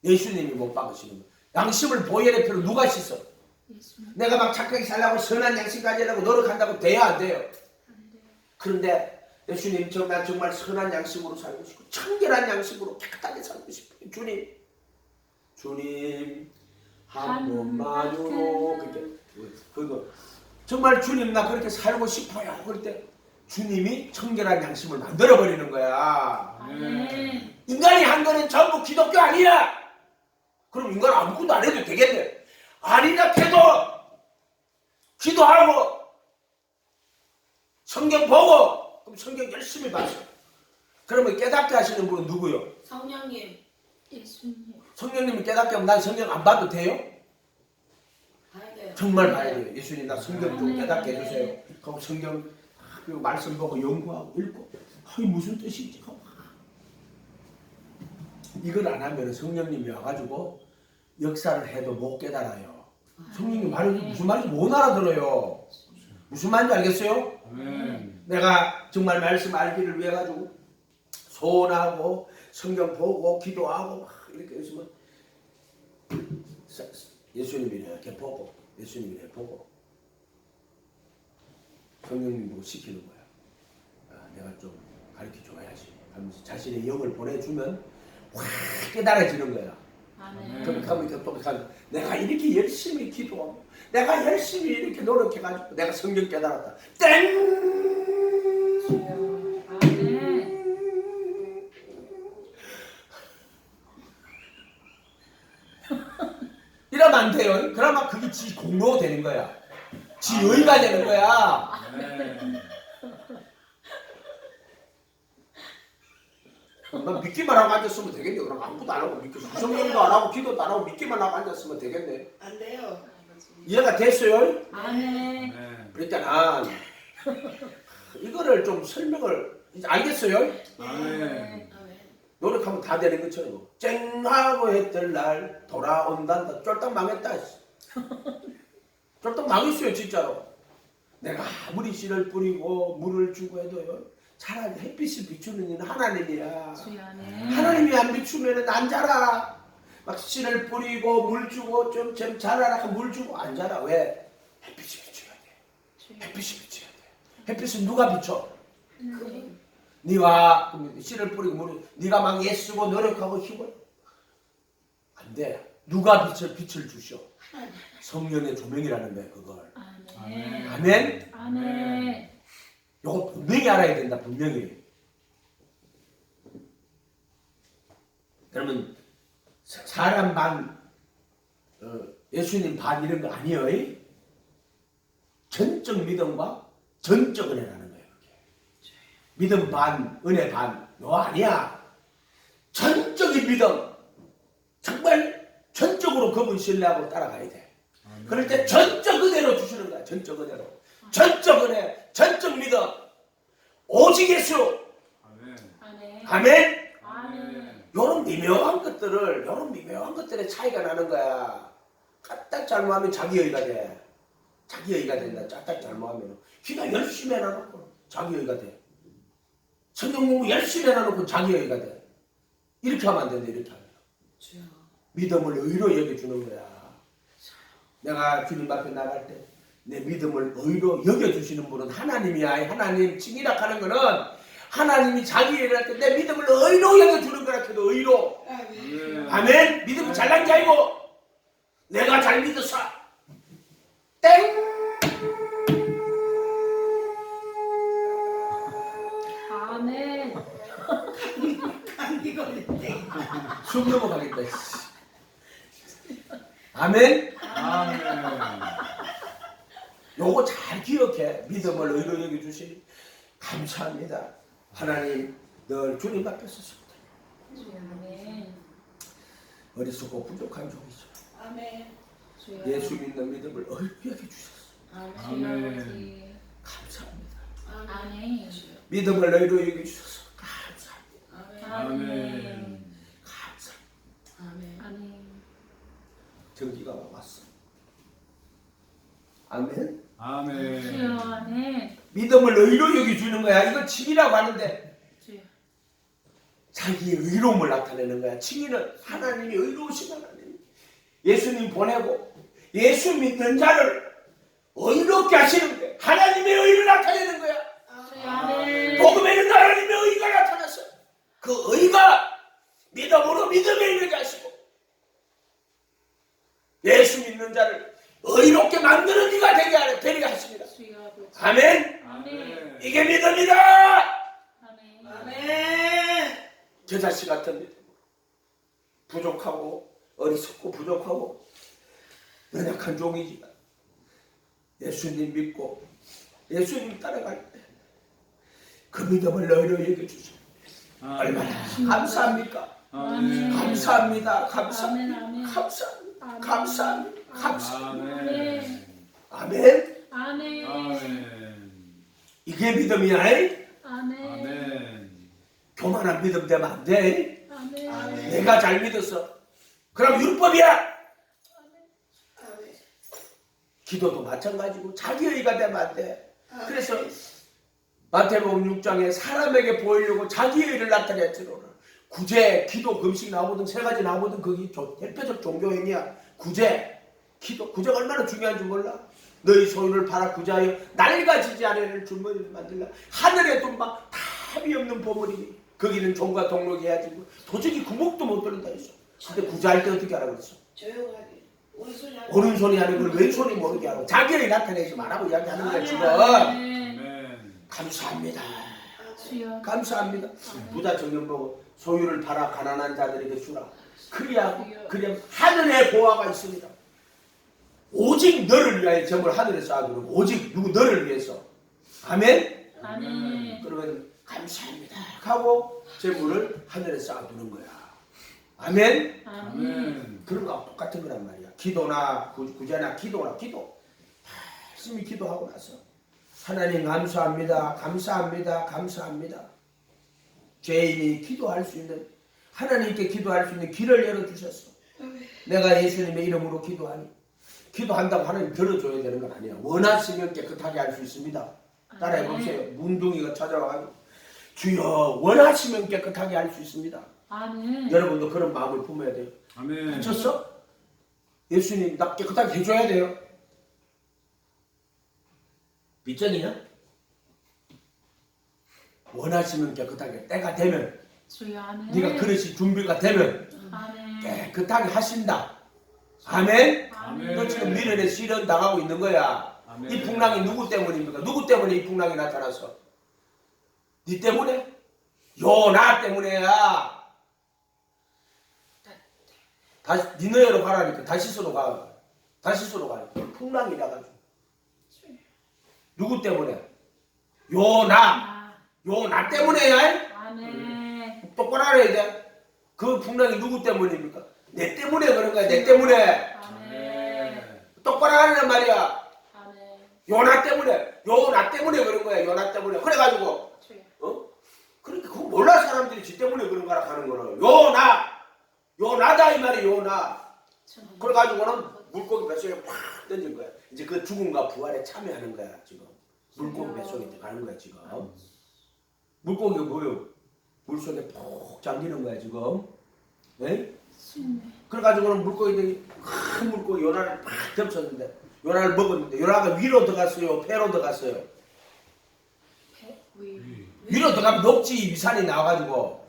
예수님이 못 박으시는 거야. 양심을 보혈의 피로 누가 씻어? 예수. 내가 막 착하게 살려고 선한 양심 가지려고 노력한다고 돼야 안 돼요. 그런데 예수님 난 정말 선한 양심으로 살고 싶고 청결한 양심으로 깨끗하게 살고 싶어요. 주님 한 번만요. 그거 정말 주님 나 그렇게 살고 싶어요. 그럴 때 주님이 청결한 양심을 만들어 버리는 거야. 아멘. 인간이 한 거는 전부 기독교 아니야. 그럼 인간 아무것도 안 해도 되겠네. 아니라 해도 기도하고 성경 보고 그럼 성경 열심히 봐서 그러면 깨닫게 하시는 분은 누구요? 성령님. 예수님. 성령님이 깨닫게 하면 난 성경 안 봐도 돼요? 봐야 돼요. 정말 봐야 돼요. 예수님 나 성경 좀 깨닫게 해주세요. 그럼 성경 그리고 말씀 보고 연구하고 읽고 이게 무슨 뜻인지 이걸 안 하면 성령님이 와가지고 역사를 해도 못 깨달아요. 성령님 말이 무슨 말인지 못 알아들어요. 무슨 말인지 알겠어요? 아멘. 내가 정말 말씀 알기를 위해 가지고 소원하고 성경 보고 기도하고 막 이렇게 있으면 예수님이 이렇게 보고 예수님이 이렇게 보고 성령님 보고 시키는 거야. 내가 좀 가르쳐 줘야지 하면서 자신의 영을 보내주면 확 깨달아지는 거야. 아멘. 그러니까 또 내가 이렇게 열심히 기도하고 내가 열심히 이렇게 노력해가지고 내가 성경 깨달았다. 땡! 아멘. 이러면 안 돼요. 그러면 그게 지 공로 되는 거야. 지 의가 되는 거야. 아멘. 난 믿기만 하고 앉았으면 되겠네. 그럼 아무것도 안 하고 성경도 안 하고 기도도 안 하고 믿기만 하고 앉았으면 되겠네. 안 돼요. 이해가 됐어요? 아멘. 아멘. 그러니까 이거를 좀 설명을 알겠어요? 아멘. 아멘. 노력하면 다 되는 것처럼 쨍하고 했던 날 돌아온단다. 쫄딱 망했다. 쫄딱 망했어요 진짜로. 내가 아무리 씨를 뿌리고 물을 주고 해도요. 차라리 햇빛을 비추는 이는 하나님이야. 주여 아멘. 하나님이 안 비추면 안 자라. 막 씨를 뿌리고 물 주고 좀 자라라 물 주고 안 자라. 왜? 햇빛이 비춰야 돼. 햇빛이 비춰야 돼. 햇빛은 누가 비춰? 그분. 네가 씨를 뿌리고 물을 네가 막 애쓰고 노력하고 힘을 안 돼. 누가 빛을 주셔? 성령의 조명이라는 거야 그걸. 아멘. 아멘. 아멘. 요거 분명히 알아야 된다. 분명히. 여러분 사람 반 예수님 반 이런 거 아니에요. 전적 믿음과 전적 은혜라는 거예요. 믿음 반 은혜 반 너 아니야. 전적인 믿음 정말 전적으로 그분 신뢰하고 따라가야 돼. 그럴 때 전적 은혜로 주시는 거야. 전적 은혜로. 전적 은혜, 전적 믿음. 오직 예수. 아멘. 아멘. 아멘. 아멘. 요런 미묘한 것들의 차이가 나는 거야. 까딱 잘못하면 자기의가 돼. 자기의가 된다. 까딱 잘못하면. 기도 열심히 해놔놓고 자기의가 돼. 성경 공부 열심히 해놔놓고 자기의가 돼. 이렇게 하면 안 된다. 이렇게 하면. 주여. 믿음을 의로 여겨주는 거야. 내가 주님 앞에 나갈 때 내 믿음을 의로 여겨주시는 분은 하나님이야. 하나님 칭이라 하는 거는 하나님이 자기 일을 할 때 내 믿음을 의로 여겨주는 거라 해도 의로. 아멘. 아멘. 믿음이 잘난 게 아니고 내가 잘 믿었어. 땡. 아멘. 감기 걸린대. 숨 넘어가겠다. 아멘. 아멘. 요거 잘 기억해. 믿음을 의로 여겨주시니 감사합니다. 하나님 늘 주님 앞에 섰습니다. 주여 아멘. 어리석고 부족한 종이죠. 아멘. 주여. 예수 믿는 믿음을 의로 여겨주셨어. 주여 아멘. 아버지. 감사합니다. 아멘. 믿음을 의로 여겨주셔서 감사합니다. 아멘. 아멘. 감사합니다. 아멘. 아멘. 전기가 왔어. 아멘. 아멘. 주여 아멘. 믿음을 의로 여겨주는 거야. 이거 칭이라고 하는데 주여. 자기의 의로움을 나타내는 거야. 칭의는 하나님이 의로우신 하나님. 예수님 보내고 예수 믿는 자를 의롭게 하시는 거야. 하나님의 의를 나타내는 거야. 주여 아멘. 복음에는 하나님의 의가 나타났어. 그 의가 믿음으로 믿음에 이르게 하시고 예수 믿는 자를 의롭게 만드는 이가 되게 하십니다. 주여 아버지. 아멘. 아멘. 이게 믿음이다. 아멘. 아멘. 제자씨 같은 믿음. 부족하고 어리석고 부족하고 연약한 종이지만 예수님 믿고 예수님 따라갈 때 그 믿음을 의로 여겨주시고 얼마나 감사합니까? 아멘. 감사합니다. 아멘, 아멘. 감사합니다. 아멘. 감사합니다. 감사합니다. 아멘. 아멘. 아멘. 아멘. 이게 믿음이야. 아멘. 아멘. 교만한 믿음 되면 안 돼. 아멘. 아멘. 내가 잘 믿었어. 그럼 율법이야. 아멘. 기도도 마찬가지고 자기의가 되면 안 돼. 아멘. 그래서 마태복음 6장에 사람에게 보이려고 자기의를 나타냈지로는 구제, 기도, 금식 나오거든. 세 가지 나오거든. 그게 대표적 종교행위야. 구제, 기도. 구제가 얼마나 중요한지 몰라. 너희 소유를 팔아 구제하여 낡아지지 않을 주머니를 만들라. 하늘의 돈막 답이 없는 보물이니 거기는 종과 동록이 해야지 도저히 구멍도 못 뚫는다 했어. 근데 구제할 때 어떻게 하라고 했어? 조용하게. 오른손이 하고. 오른손이 하는 걸 왼손이 모르게 하고 자기의 나타내지 말라고 이야기하는 거야 지금. 아멘. 아멘. 감사합니다. 주여. 감사합니다. 부자 정령 보고 소유를 팔아 가난한 자들에게 주라. 그래야 하늘의 보화가 있습니다. 오직 너를 위하여 점을 하늘에 쌓아두는 오직 누구 너를 위해서. 아멘. 아멘. 그러면 감사합니다 하고 재물을 하늘에 쌓아두는 거야. 아멘. 아멘. 그런 거하고 똑같은 거란 말이야. 기도나 구제나 기도 열심히 기도하고 나서 하나님 감사합니다. 감사합니다. 감사합니다. 죄인이 기도할 수 있는 하나님께 기도할 수 있는 길을 열어주셨어. 내가 예수님의 이름으로 기도하니 기도한다고 하나님 들어줘야 되는 건 아니야. 원하시면 깨끗하게 할 수 있습니다. 따라해 보세요. 문둥이가 찾아와가지고 주여 원하시면 깨끗하게 할 수 있습니다. 아멘. 여러분도 그런 마음을 품어야 돼요. 아멘. 미쳤어? 예수님 나 깨끗하게 해줘야 돼요. 빚쟁이냐? 원하시면 깨끗하게 때가 되면 주여 아멘. 네가 그릇이 준비가 되면 아멘. 깨끗하게 하신다. 아멘. 아멘. 너 지금 미련에 실현 당하고 있는 거야. 아멘. 이 풍랑이 누구 때문입니까? 누구 때문에 이 풍랑이 나타났어? 네 때문에? 요나 때문에야. 다시 니네로 가라니까 다시스로 가. 다시스로 가. 풍랑이라 가지고. 누구 때문에? 요나 때문에야. 아멘. 똑바로 알아야 돼. 그 풍랑이 누구 때문입니까? 내 때문에 그런 거야. 내 때문에. 아멘. 똑바로 하란 말이야. 아멘. 요나 때문에 그런 거야. 요나 때문에. 그래가지고 주여. 그러니까 그거 몰라 사람들이 지 때문에 그런 거라 하는 거는. 요나다 이 말이야. 요나. 그래가지고는 물고기 뱃속에 팍 던진 거야. 이제 그 죽음과 부활에 참여하는 거야 지금. 물고기 뱃속에 들어가는 거야 지금. 물고기가 뭐요? 물속에 푹 잠기는 거야 지금. 네? 그래가지고는 물고기들이 큰 물고기 요나를 팍 덮쳤는데 요나를 먹었는데 요나가 위로 들어갔어요? 배로 들어갔어요? 위로 들어가면 녹지 위산이 나와가지고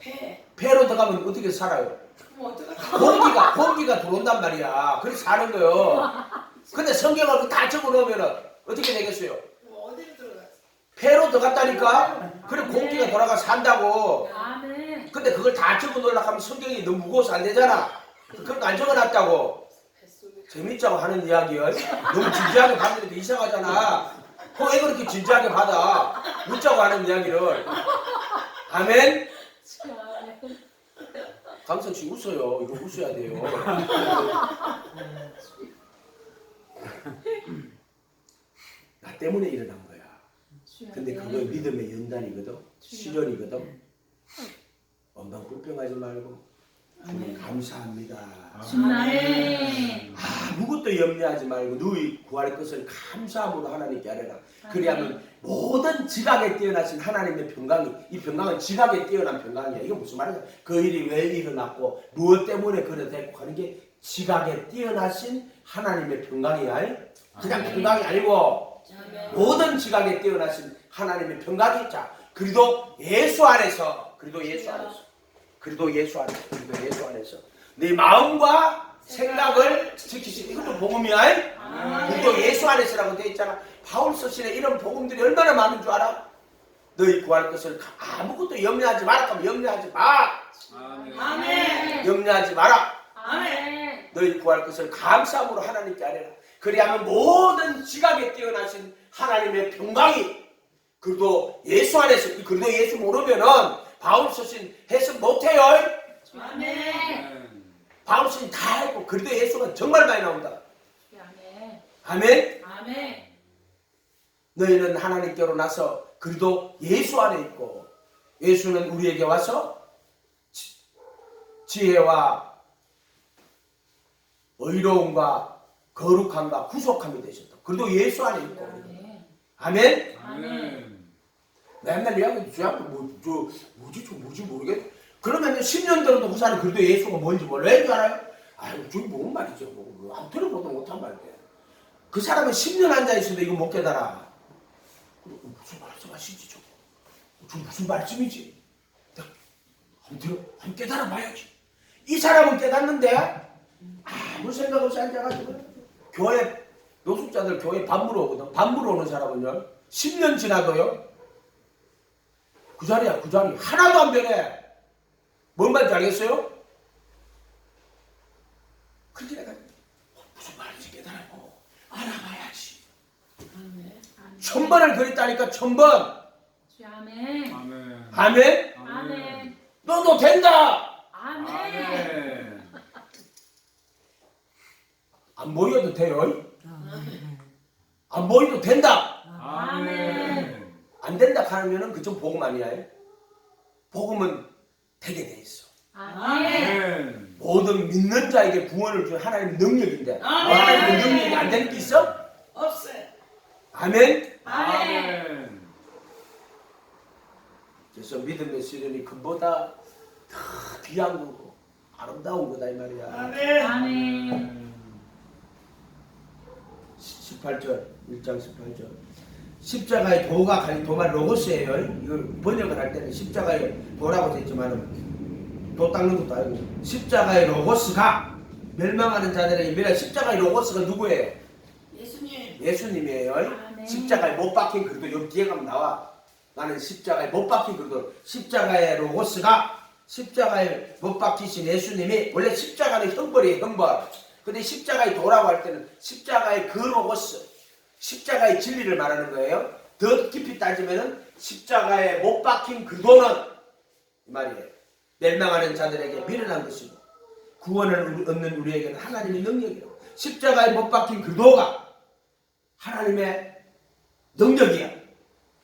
배로 들어가면 어떻게 살아요? 그럼 어떡하? 공기가 들어온단 말이야. 그래서 사는 거요. 근데 성경을 다 적어놓으면 어떻게 되겠어요? 어디로 들어갔어? 배로 들어갔다니까. 그래 공기가 돌아가 산다고. 아멘. 근데 그걸 다 적어놓으려고 하면 성경이 너무 무거워서 안 되잖아. 그런 거 안 적어놨다고. 뱃속에 재밌자고 하는 이야기야. 너무 진지하게 받으니까 이상하잖아. 왜 그렇게 진지하게 받아? 웃자고 하는 이야기를. 아멘? 주여 아멘. 강성씨 웃어요. 이거 웃어야 돼요. 나 때문에 일어난 거야. 주여 근데 아멘. 그거 믿음의 연단이거든. 시련이거든. 원망 불평하지 말고 주님 감사합니다. 주님 아멘. 아무것도 염려하지 말고 너희 구할 것을 감사함으로 하나님께 아뢰라. 그리하면 모든 지각에 뛰어나신 하나님의 평강이, 이 평강은 지각에 뛰어난 평강이야. 이거 무슨 말이야? 그 일이 왜 일어났고 무엇 때문에 그래 됐고 하는 게 지각에 뛰어나신 하나님의 평강이야. 그냥 평강이 아니고 모든 지각에 뛰어나신 하나님의 평강이 있자. 그리도 예수 안에서 내 마음과 생각을 지키시. 이것도 복음이야. 그리도 예수 안에서라고 되어 있잖아. 바울 서신에 이런 복음들이 얼마나 많은 줄 알아? 너희 구할 것을 아무것도 염려하지 마라. 하면 염려하지 마. 아멘. 염려하지 마라. 아멘. 너희 구할 것을 감사함으로 하나님께 아뢰라. 그리하면 모든 지각에 뛰어나신 하나님의 평강이 그리도 예수 안에서, 그리도 예수 모르면은 바울 서신 해석 못해요. 아멘. 바울 서신 다 했고 그리도 예수가 정말 많이 나온다. 아멘. 아멘. 아멘. 너희는 하나님께로 나서 그리도 예수 안에 있고 예수는 우리에게 와서 지혜와 의로움과 거룩함과 구속함이 되셨다. 그래도 예수 안에 있고. 아멘. 아멘. 맨날 이야기 주야도 뭐지 모르겠. 그러면 10년 들어도 그 사람 그래도 예수가 뭔지 몰라. 왜 줄 알아요? 아유 저기 뭔 말이죠. 뭐 들어보도 못한 말인데. 그 사람은 10년 앉아 있어도 이거 못 깨달아. 무슨 말씀하시지 저거? 저 무슨 말씀이지? 한번 깨달아 봐야지. 이 사람은 깨닫는데 아무 생각 없이 앉아가지고 교회 노숙자들 교회 반물 오거든. 반물 오는 사람은요 10년 지나도요 그 자리야. 그 자리 하나도 안 변해. 뭔 말인지 알겠어요? 그렇게 내가 무슨 말인지 깨달고 알아봐야지. 1000번을 그랬다니까 1000번. 아멘. 아멘. 아멘. 너도 된다. 아멘. 안 보여도 돼요. 안 보여도 된다. 아멘. 안 된다 하면은 그좀 복음 아니야. 복음은 되게 돼 있어. 아멘. 모든 믿는 자에게 구원을 준 하나님의 능력인데 아멘. 하나님의 능력이 안 되는 게 있어? 없어요. 아멘. 아멘. 그래서 믿음의 시련이 금보다 더 귀한 거고 아름다운 거다 이 말이야. 아멘. 아멘. 18절 1장 18절 십자가의 도가 가진 도가 로고스예요. 이거 번역을 할 때는 십자가의 도라고 되지만은 도 닦는 것도 아니고 십자가의 로고스가 멸망하는 자들에게 멸망. 십자가의 로고스가 누구예요? 예수님. 예수님이에요. 아멘. 십자가에 못 박힌 그리도 여기 뒤에 가면 나와. 나는 십자가에 못 박힌 그리도 십자가의 로고스가 십자가에 못 박히신 예수님이 원래 십자가는 형벌이에요. 형벌. 근데 십자가의 도라고 할 때는 십자가의 그 로고스, 십자가의 진리를 말하는 거예요. 더 깊이 따지면은 십자가에 못 박힌 그 도는 이 말이에요. 멸망하는 자들에게 미련한 것이고 구원을 얻는 우리에게는 하나님의 능력이에요. 십자가에 못 박힌 그 도가 하나님의 능력이야.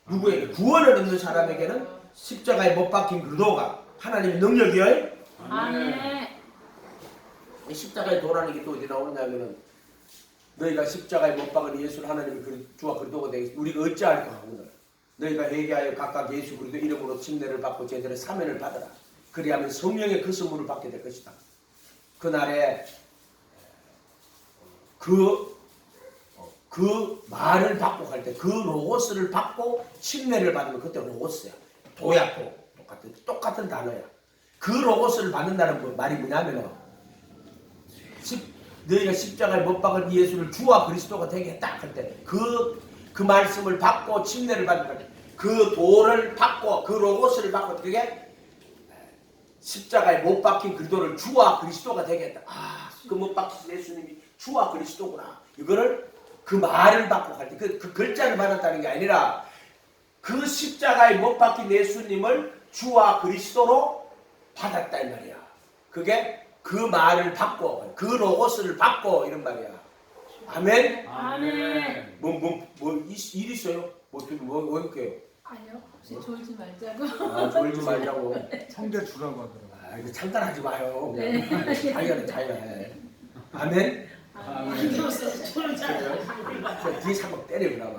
누구에게? 구원을 얻는 사람에게는 십자가에 못 박힌 그 도가 하나님의 능력이에요. 아멘. 이 십자가의 도라는 게 또 어디 나오냐면은 너희가 십자가에 못 박은 예수를 하나님이 주와 그리스도가 되겠 우리가 어찌할까 하거든. 너희가 회개하여 각각 예수 그리스도 이름으로 침례를 받고 제대로 사면을 받으라. 그리하면 성령의 그 선물을 받게 될 것이다. 그날에 그 말을 받고 갈 때 그 로고스를 받고 침례를 받으면 그때 로고스야. 도약도 똑같은 단어야. 그 로고스를 받는다는 말이 뭐냐면은 너희가 십자가에 못 박은 예수를 주와 그리스도가 되게 딱 할 때 그 말씀을 받고 침례를 받는 때 그 도를 받고 그 로고스를 받고 그게 십자가에 못 박힌 그리스도를 주와 그리스도가 되겠다. 그 못 박힌 예수님이 주와 그리스도구나. 이거를 그 말을 받고 갈 때 그 글자를 받았다는 게 아니라 그 십자가에 못 박힌 예수님을 주와 그리스도로 받았다 이 말이야. 그게 그 말을 받고 그 로고스를 받고 이런 말이야. 아멘. 아멘. 일 있어요? 뭐 어떻게요? 아니요. 혹시 졸지 말자고. 졸지 말자고. 성대 주라고 하더라고요. 이거 참관하지 마요. 네. 자기가 자기가 해. 아멘. 안 들었어. 저는 잘 그래요? 뒤에 한번 때려보라고.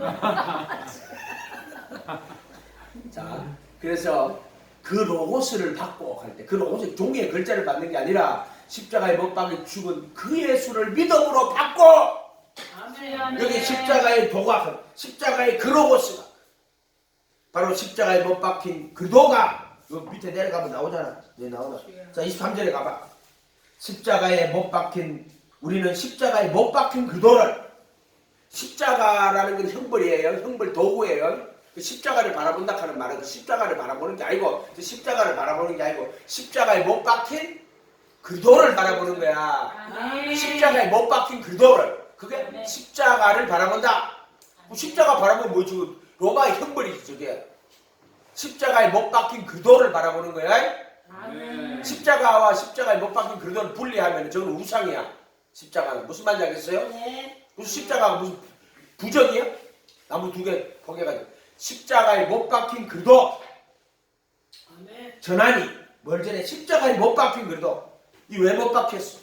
자, 그래서 그 로고스를 받고 갈 때 그 로고스 종이의 글자를 받는 게 아니라 십자가에 못 박혀 죽은 그 예수를 믿음으로 받고 아멘. 여기 십자가의 도가 십자가의 그 로고스가 바로 십자가에 못 박힌 그 도가 요 밑에 내려가면 나오잖아. 네, 나오나. 자, 23절에 가봐. 십자가에 못 박힌 우리는 십자가에 못 박힌 그 도를 십자가라는 건 형벌이에요. 형벌 도구예요. 그 십자가를 바라본다 하는 말은 그 십자가를 바라보는 게 아니고 그 십자가를 바라보는 게 아니고 십자가에 못 박힌 그 도를 바라보는 거야. 아멘. 십자가에 못 박힌 그 도를 그게 네. 십자가를 바라본다. 그 십자가 바라보면 뭐지? 로마의 형벌이지 저게. 십자가에 못 박힌 그 도를 바라보는 거야. 아멘. 십자가와 십자가에 못 박힌 그 도를 분리하면 저건 우상이야. 십자가는 무슨 말인지 알겠어요? 네. 무슨 십자가가 무슨 부적이야? 나무 두 개 포개가지고 십자가에 못 박힌 그 도 아멘. 전하니 뭘 전에 십자가에 못 박힌 그도 이 왜 못 박혔어?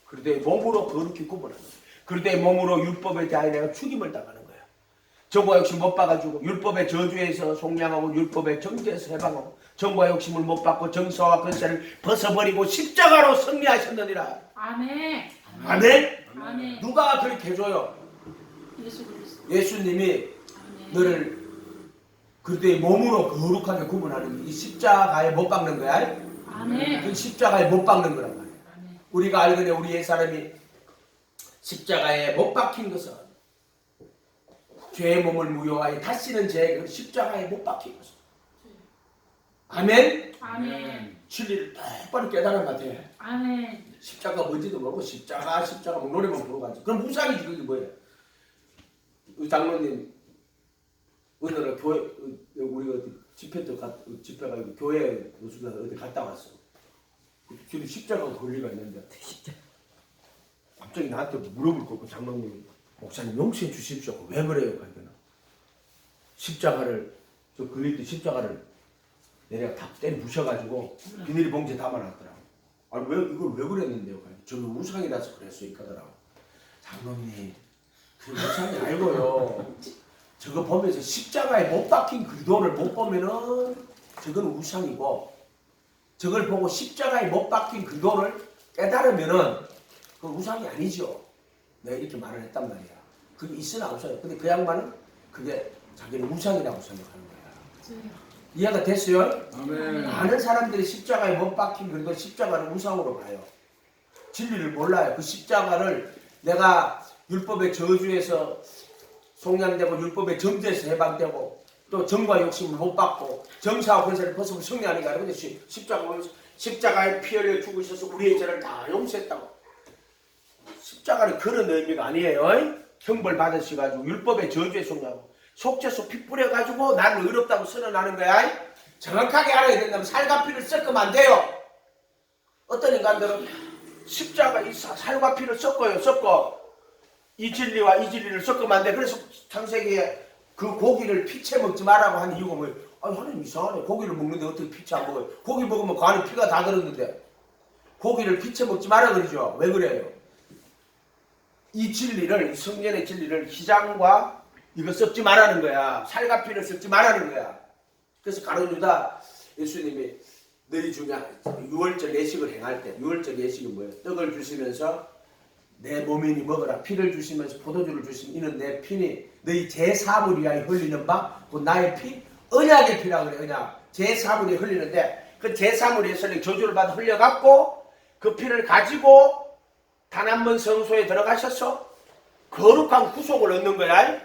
그런데 몸으로 거룩히 구분하는 거야. 그런데 몸으로 율법에 대하여 내가 죽임을 당하는 거야. 저와 역시 못 박아주고 율법의 저주에서 속량하고 율법의 정죄에서 해방하고 정과 욕심을 못 받고 정서와 근세를 벗어버리고 십자가로 승리하셨느니라. 아멘. 아멘. 아멘. 누가 그렇게 해줘요? 예수 그리스도. 예수님이 아멘. 너를 그때 몸으로 거룩하게 구분하는 이 십자가에 못 박는 거야. 아멘. 그 십자가에 못 박는 거란 말이야. 아멘. 우리가 알거든요. 우리 옛사람이 십자가에 못 박힌 것은 죄의 몸을 무효하여 다시는 죄 십자가에 못 박힌 것은. 아멘. 아멘. 진리를 똑바로 깨달은 것 같아. 아멘. 십자가 뭔지도 모르고 십자가 뭐 노래만 부르고 가지. 그럼 우상이지 그게 뭐예요? 우리 장로님 오늘은 교회 우리가 집회가 교회 무슨 어디 갔다 왔어. 지금 십자가가 권리가 있는데 갑자기 나한테 물어볼 거고 장로님이 목사님 용서해 주십시오. 왜 그래요? 그러니까 십자가를 저 걸릴 때 십자가를 내가 다 때려 부셔가지고 비닐봉지에 담아놨더라고. 아니 왜 이걸 왜 그랬는데요? 저는 우상이라서 그랬어요. 이까더라고. 장로님 그 우상이 아니고요. 저거 보면서 십자가에 못 박힌 그도를 못 보면은 저건 우상이고 저걸 보고 십자가에 못 박힌 그도를 깨달으면은 그건 우상이 아니죠. 내가 이렇게 말을 했단 말이야. 그게 있으나 없어요. 근데 그 양반은 그게 자기는 우상이라고 생각하는 거야. 이해가 됐어요? 아멘. 많은 사람들이 십자가에 못 박힌 그리고 십자가를 우상으로 봐요. 진리를 몰라요. 그 십자가를 내가 율법의 저주에서 속량되고 율법의 정죄에서 해방되고 또 정과 욕심을 못 받고 정사와 권세를 벗으면 승리하니까 근데 십자가에 피 흘려 죽으셔서 우리의 죄를 다 용서했다고. 십자가는 그런 의미가 아니에요. 형벌 받으셔가지고 율법의 저주에 속냐고 속죄소 피 뿌려가지고 나는 의롭다고 선언하는 거야. 정확하게 알아야 된다면 살과 피를 섞으면 안 돼요. 어떤 인간들은 십자가 이 살과 피를 섞어 이 진리와 이 진리를 섞으면 안 돼. 그래서 창세기에 그 고기를 피채 먹지 말라고 하는 이유가 뭐예요? 아니 하나님 이상하네. 고기를 먹는데 어떻게 피채 안 먹어요? 고기 먹으면 그 안에 피가 다 들었는데 고기를 피채 먹지 마라 그러죠. 왜 그래요? 이 진리를 성전의 진리를 희장과 이거 섞지 말라는 거야. 살과 피를 섞지 말라는 거야. 그래서 가룟 유다 예수님이 너희 중에 유월절 예식을 행할 때 유월절 예식이 뭐예요? 떡을 주시면서 내 몸이니 먹어라. 피를 주시면서 포도주를 주시면 이는 내 피니 너희 제3을 위하여 흘리는 바 곧 나의 피 언약의 피라고 그래. 언약 제3을 흘리는데 그 제3을 위해서 저주를 받아 흘려갖고 그 피를 가지고 단 한 번 성소에 들어가셔서 거룩한 구속을 얻는 거야.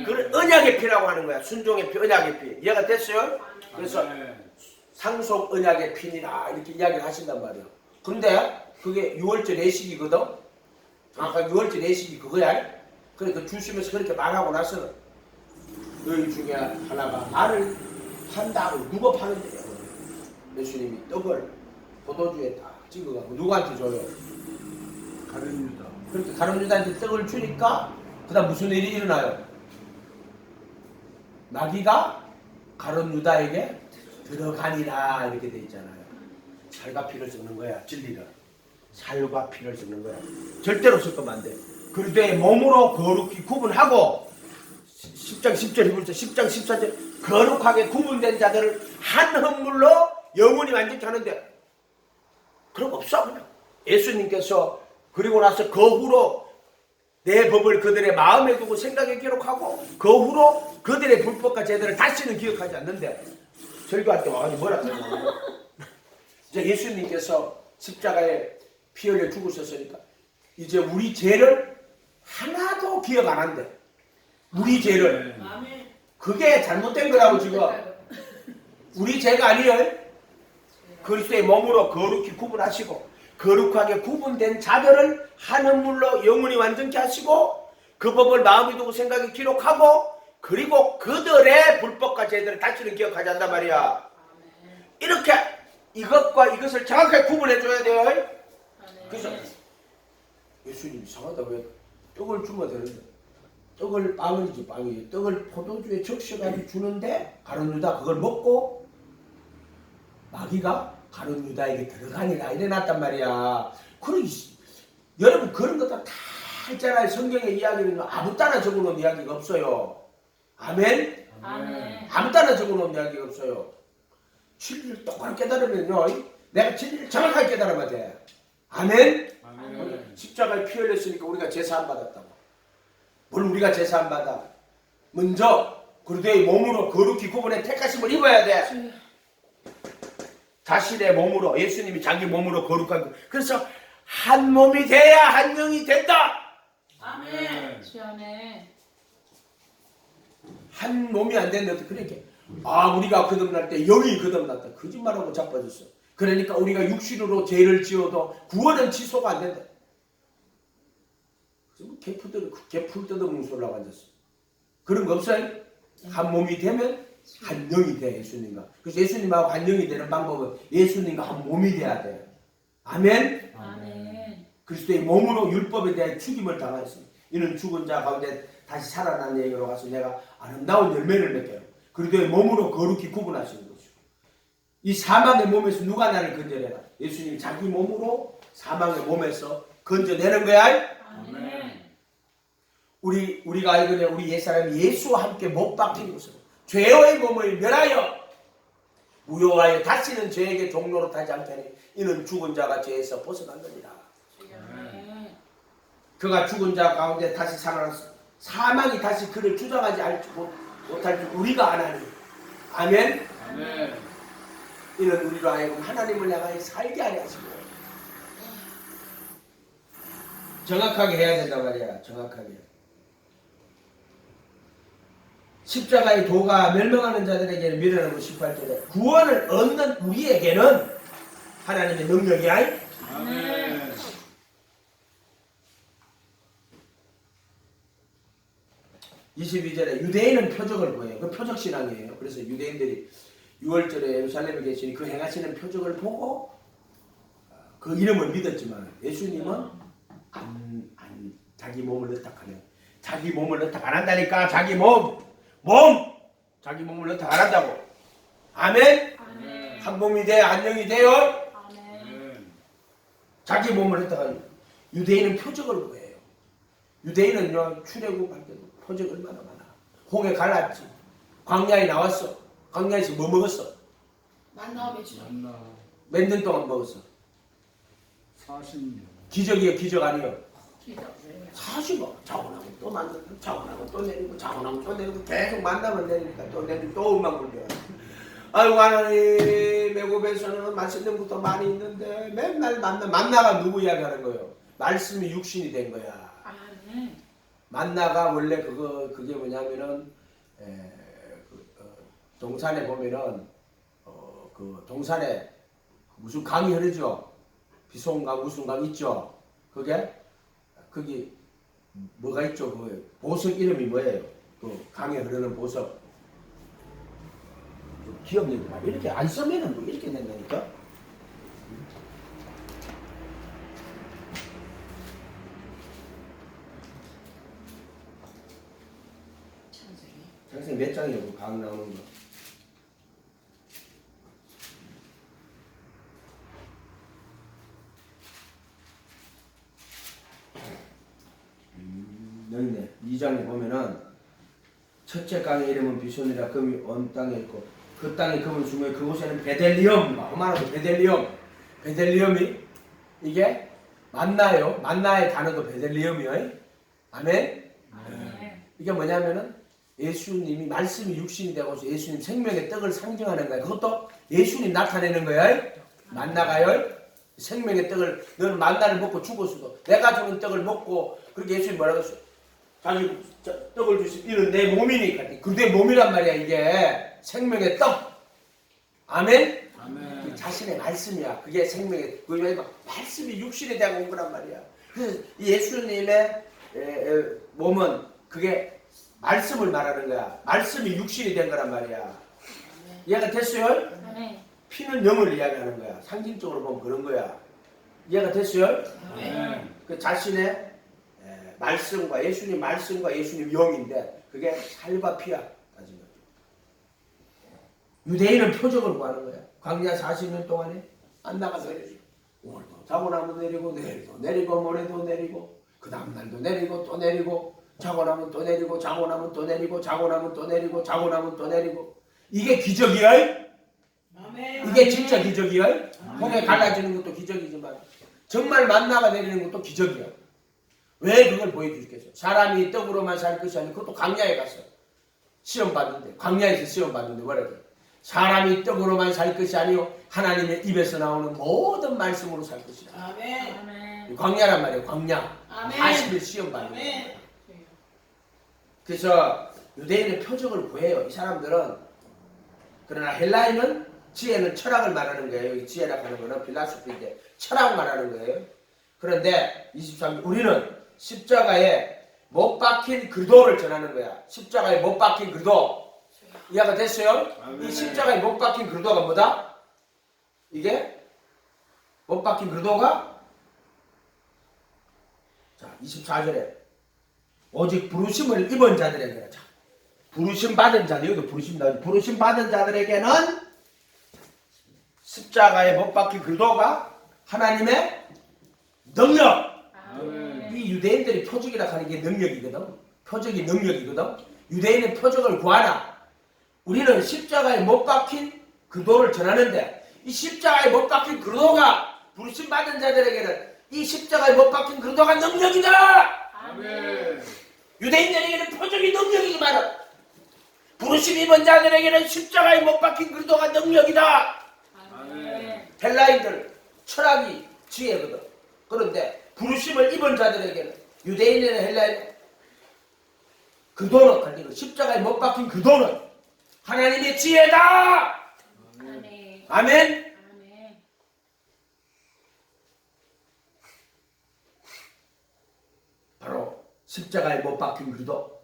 그걸 언약의 피라고 하는 거야. 순종의 피, 언약의 피. 이해가 됐어요? 그래서 상속 언약의 피니라 이렇게 이야기를 하신단 말이에요. 근데 그게 6월절 예식이거든. 정확하게 6월절 예식이 그거야. 그러니까 주시면서 그렇게 말하고 나서는 너희 중에 하나가 나를 판다고 누가 파는데요? 예수님이 떡을 포도주에 딱 찍어가고 누구한테 줘요? 가룟 유다. 그렇게 가룟 유다한테 떡을 주니까 그다음 무슨 일이 일어나요? 마귀가 가룟 유다에게 들어가니라 이렇게 돼 있잖아요. 살과 피를 섞는 거야. 진리를 살과 피를 섞는 거야. 절대로 섞으면 안 돼. 그런데 몸으로 거룩히 구분하고 10장 10절 히브리서 10장 14절 거룩하게 구분된 자들을 한 헌물로 영원히 완전히 하는데 그런 거 없어. 그냥 예수님께서 그리고 나서 그 후로 내 법을 그들의 마음에 두고 생각에 기록하고 그 후로 그들의 불법과 제도를 다시는 기억하지 않는데 설교할 때 와가지고 뭐라 그러냐면 이제 예수님께서 십자가에 피 흘려 죽으셨으니까 이제 우리 죄를 하나도 기억 안 한대. 우리 죄를. 아멘. 그게 잘못된 거라고 지금. 우리 죄가 아니에요. 그리스도의 몸으로 거룩히 구분하시고 거룩하게 구분된 자들을 한 헌물로 영원히 완전케 하시고 그 법을 마음에 두고 생각에 기록하고 그리고 그들의 불법과 죄들을 다시는 기억하지 않단 말이야. 이렇게 이것과 이것을 정확하게 구분해 줘야 돼요. 그래서 예수님 이상하다. 왜 떡을 주면 되는데 떡을 빵이지 빵이지 떡을 포도주에 적셔가지고 주는데 가룟 유다 그걸 먹고 마귀가 가룟 유다에게 들어가니라 이래 놨단 말이야. 여러분 그런 것도 다 있잖아요. 성경의 이야기는 아무 따나 적어놓은 이야기가 없어요. 아멘? 아멘. 아무 따나 적어놓은 이야기가 없어요. 진리를 똑바로 깨달으면요 내가 진리를 정확하게 깨달으면 돼. 아멘? 아멘. 십자가에 피 흘렸으니까 우리가 제사함 받았다고. 뭘 우리가 제사함 받아? 먼저 그리스도의 몸으로 거룩히 구분해 택하심을 입어야 돼. 자신의 몸으로 예수님이 자기 몸으로 거룩한 그래서 한 몸이 돼야 한 영이 된다. 아멘. 주 아멘. 한 몸이 안 되는데 그렇게 우리가 거듭날 때 영이 거듭났다. 거짓말하고 자빠졌어. 그러니까 우리가 육신으로 죄를 지어도 구원은 취소가 안 된다. 개풀 뜯어먹는 소리라고 앉았어. 그런 거 없어요? 한 몸이 되면 한 영이 돼 예수님과. 그래서 예수님하고 한 영이 되는 방법은 예수님과 한 몸이 돼야 돼. 아멘? 아멘. 그리스도의 몸으로 율법에 대한 죽임을 당하였습니다. 이는 죽은 자 가운데 다시 살아난 얘기로 가서 내가 아름다운 열매를 맺게요. 그리스도의 몸으로 거룩히 구분하시는 것이고 이 사망의 몸에서 누가 나를 건져내라? 예수님이 자기 몸으로 사망의 몸에서 건져내는 거야. 아멘. 우리가 알거든 우리 옛사람이 예수와 함께 못 박힌 것으로 죄의 몸을 멸하여 무효하여 다시는 죄에게 종로로 타지 않게 하니 이는 죽은 자가 죄에서 벗어난 겁니다. 아멘. 그가 죽은 자 가운데 다시 살아났어. 사망이 다시 그를 주장하지 못할 줄 우리가 아나니. 아멘. 아멘. 이런 우리로 하여금 하나님을 향하여 살게 하려 하시고 정확하게 해야 된단 말이야. 정확하게. 십자가의 도가 멸망하는 자들에게는 미련하고 18절에 구원을 얻는 우리에게는 하나님의 능력이야. 아멘. 22절에 유대인은 표적을 보여요. 그 표적 신앙이에요. 그래서 유대인들이 6월절에 예루살렘에 계시니 그 행하시는 표적을 보고 그 이름을 믿었지만 예수님은 자기 몸을 넣다 하네. 자기 몸을 넣다 안 한다니까. 자기 몸을 넣다 안 한다고. 아멘. 아멘. 한 몸이 돼 안녕이 돼요. 아멘. 아멘. 자기 몸을 넣다가 유대인은 표적을 보여요. 유대인은요 출애굽할 때도 표적 얼마나 많아. 홍해 갈랐지. 광야에 나왔어. 광야에서 뭐 먹었어? 만나와 매출. 만나 몇 년 동안 먹었어? 40년. 기적이요 기적 아니요? 기도. 40억 자고 나면 또 만나고 자고 나면 또 내리고 자고 나면 또 내리고 계속 만나면 내리니까 또 내리고 또 음악 불려. 아이고 하나님 애굽에서는 맛있는 것도 많이 있는데 맨날 만나가 누구 이야기하는 거예요? 말씀이 육신이 된 거야. 아멘. 만나가 원래 그게 뭐냐면은 동산에 보면은 그 동산에 무슨 강이 흐르죠. 비송강 무슨 강 있죠. 그게 거기 뭐가 있죠. 그 보석 이름이 뭐예요? 그 강에 흐르는 보석. 기억력이 말 이렇게 안 쓰면은 뭐 이렇게 된다니까. 선생님 몇 장이에요? 그 강 나오는 거. 여기 있네. 2장에 보면은 첫째 강의 이름은 비손이라 금이 온 땅에 있고 그 땅에 금을 주며 그곳에는 베델리엄 말하고 베델리엄이 이게 만나요. 만나의 단어도 베델리엄이요. 아멘. 아멘. 이게 뭐냐면은 예수님이 말씀이 육신이 되고 예수님 생명의 떡을 상징하는 거예요. 그것도 예수님 나타내는 거예요. 만나가요. 생명의 떡을 너는 만나를 먹고 죽었어도 내가 주는 떡을 먹고 그렇게 예수님 뭐라고 했어요? 자기 떡을 주시 이런 내 몸이니까 그 내 몸이란 말이야. 이게 생명의 떡. 아멘. 아멘. 자신의 말씀이야. 그게 생명의 그게 말씀이 육신이 되고 온 거란 말이야. 그래서 예수님의 몸은 그게 말씀을 말하는 거야. 말씀이 육신이 된 거란 말이야. 이해가 됐어요? 아멘. 피는 영을 이야기하는 거야. 상징적으로 보면 그런 거야. 이해가 됐어요? 아멘. 그 자신의 말씀과 예수님 말씀과 예수님 영인데 그게 살과 피야. 따지면. 유대인은 표적을 구하는 거야. 광야 40년 동안에 안 나가서 내리지. 오늘도 자고 나면 내리고 모레도 내리고 그 다음날도 내리고 또 내리고 자고 나면 또 내리고 자고 나면 또 내리고 자고 나면 또 내리고 자고 나면 또 내리고 이게 기적이야. 아멘. 이게 진짜 기적이야. 홍해 갈라지는 것도 기적이지만 정말 만나가 내리는 것도 기적이야. 왜 그걸 보여주겠어? 사람이 떡으로만 살 것이 아니고 그것도 광야에 가서 시험 받는데 광야에서 시험 받는데 뭐라고 해? 사람이 떡으로만 살 것이 아니요 하나님의 입에서 나오는 모든 말씀으로 살 것이다. 아멘. 아멘. 광야란 말이에요. 광야. 아멘. 40일 시험 받는 거예요. 아멘. 그래서 유대인의 표적을 구해요. 이 사람들은. 그러나 헬라인은 지혜는 철학을 말하는 거예요. 이 지혜라고 하는 거는 필라소피인데 철학 말하는 거예요. 그런데 23절 우리는 십자가에 못 박힌 그리스도를 전하는 거야. 십자가에 못 박힌 그리스도. 이해가 됐어요? 아멘. 이 십자가에 못 박힌 그리스도가 뭐다? 이게 못 박힌 그리스도가 자 24절에 오직 부르심을 입은 자들에게는 자 부르심 받은 자들 여기도 부르심 나오죠. 부르심 받은 자들에게는 십자가에 못 박힌 그리스도가 하나님의 능력. 아멘. 이 유대인들이 표적이라 하는 게 능력이거든. 표적이 능력이거든. 유대인의 표적을 구하라. 우리는 십자가에 못 박힌 그리스도를 전하는데 이 십자가에 못 박힌 그리스도가 부르심 받은 자들에게는 이 십자가에 못 박힌 그리스도가 능력이다. 아멘. 유대인들에게는 표적이 능력이지 많아. 부르심 입은 자들에게는 십자가에 못 박힌 그리스도가 능력이다. 아멘. 헬라인들 철학이 지혜거든. 그런데 부르심을 입은 자들에게는 유대인이나 헬라인 그도는 갈리고 십자가에 못 박힌 그도는 하나님의 지혜다. 아멘. 아멘. 아멘. 바로 십자가에 못 박힌 그도.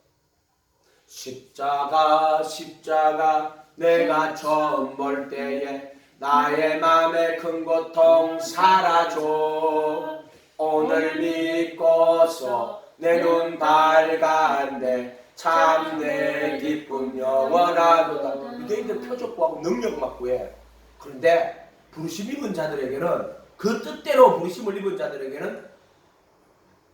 십자가 십자가 내가 처음 볼 때에 나의 맘에 큰 고통 사라져. 오늘 믿고서 내 눈 밝았네. 참 내 기쁨 영원하도다. 유대인들 표적 구하고 능력 막 구해. 그런데 부르심 입은 자들에게는 그 뜻대로 부르심을 입은 자들에게는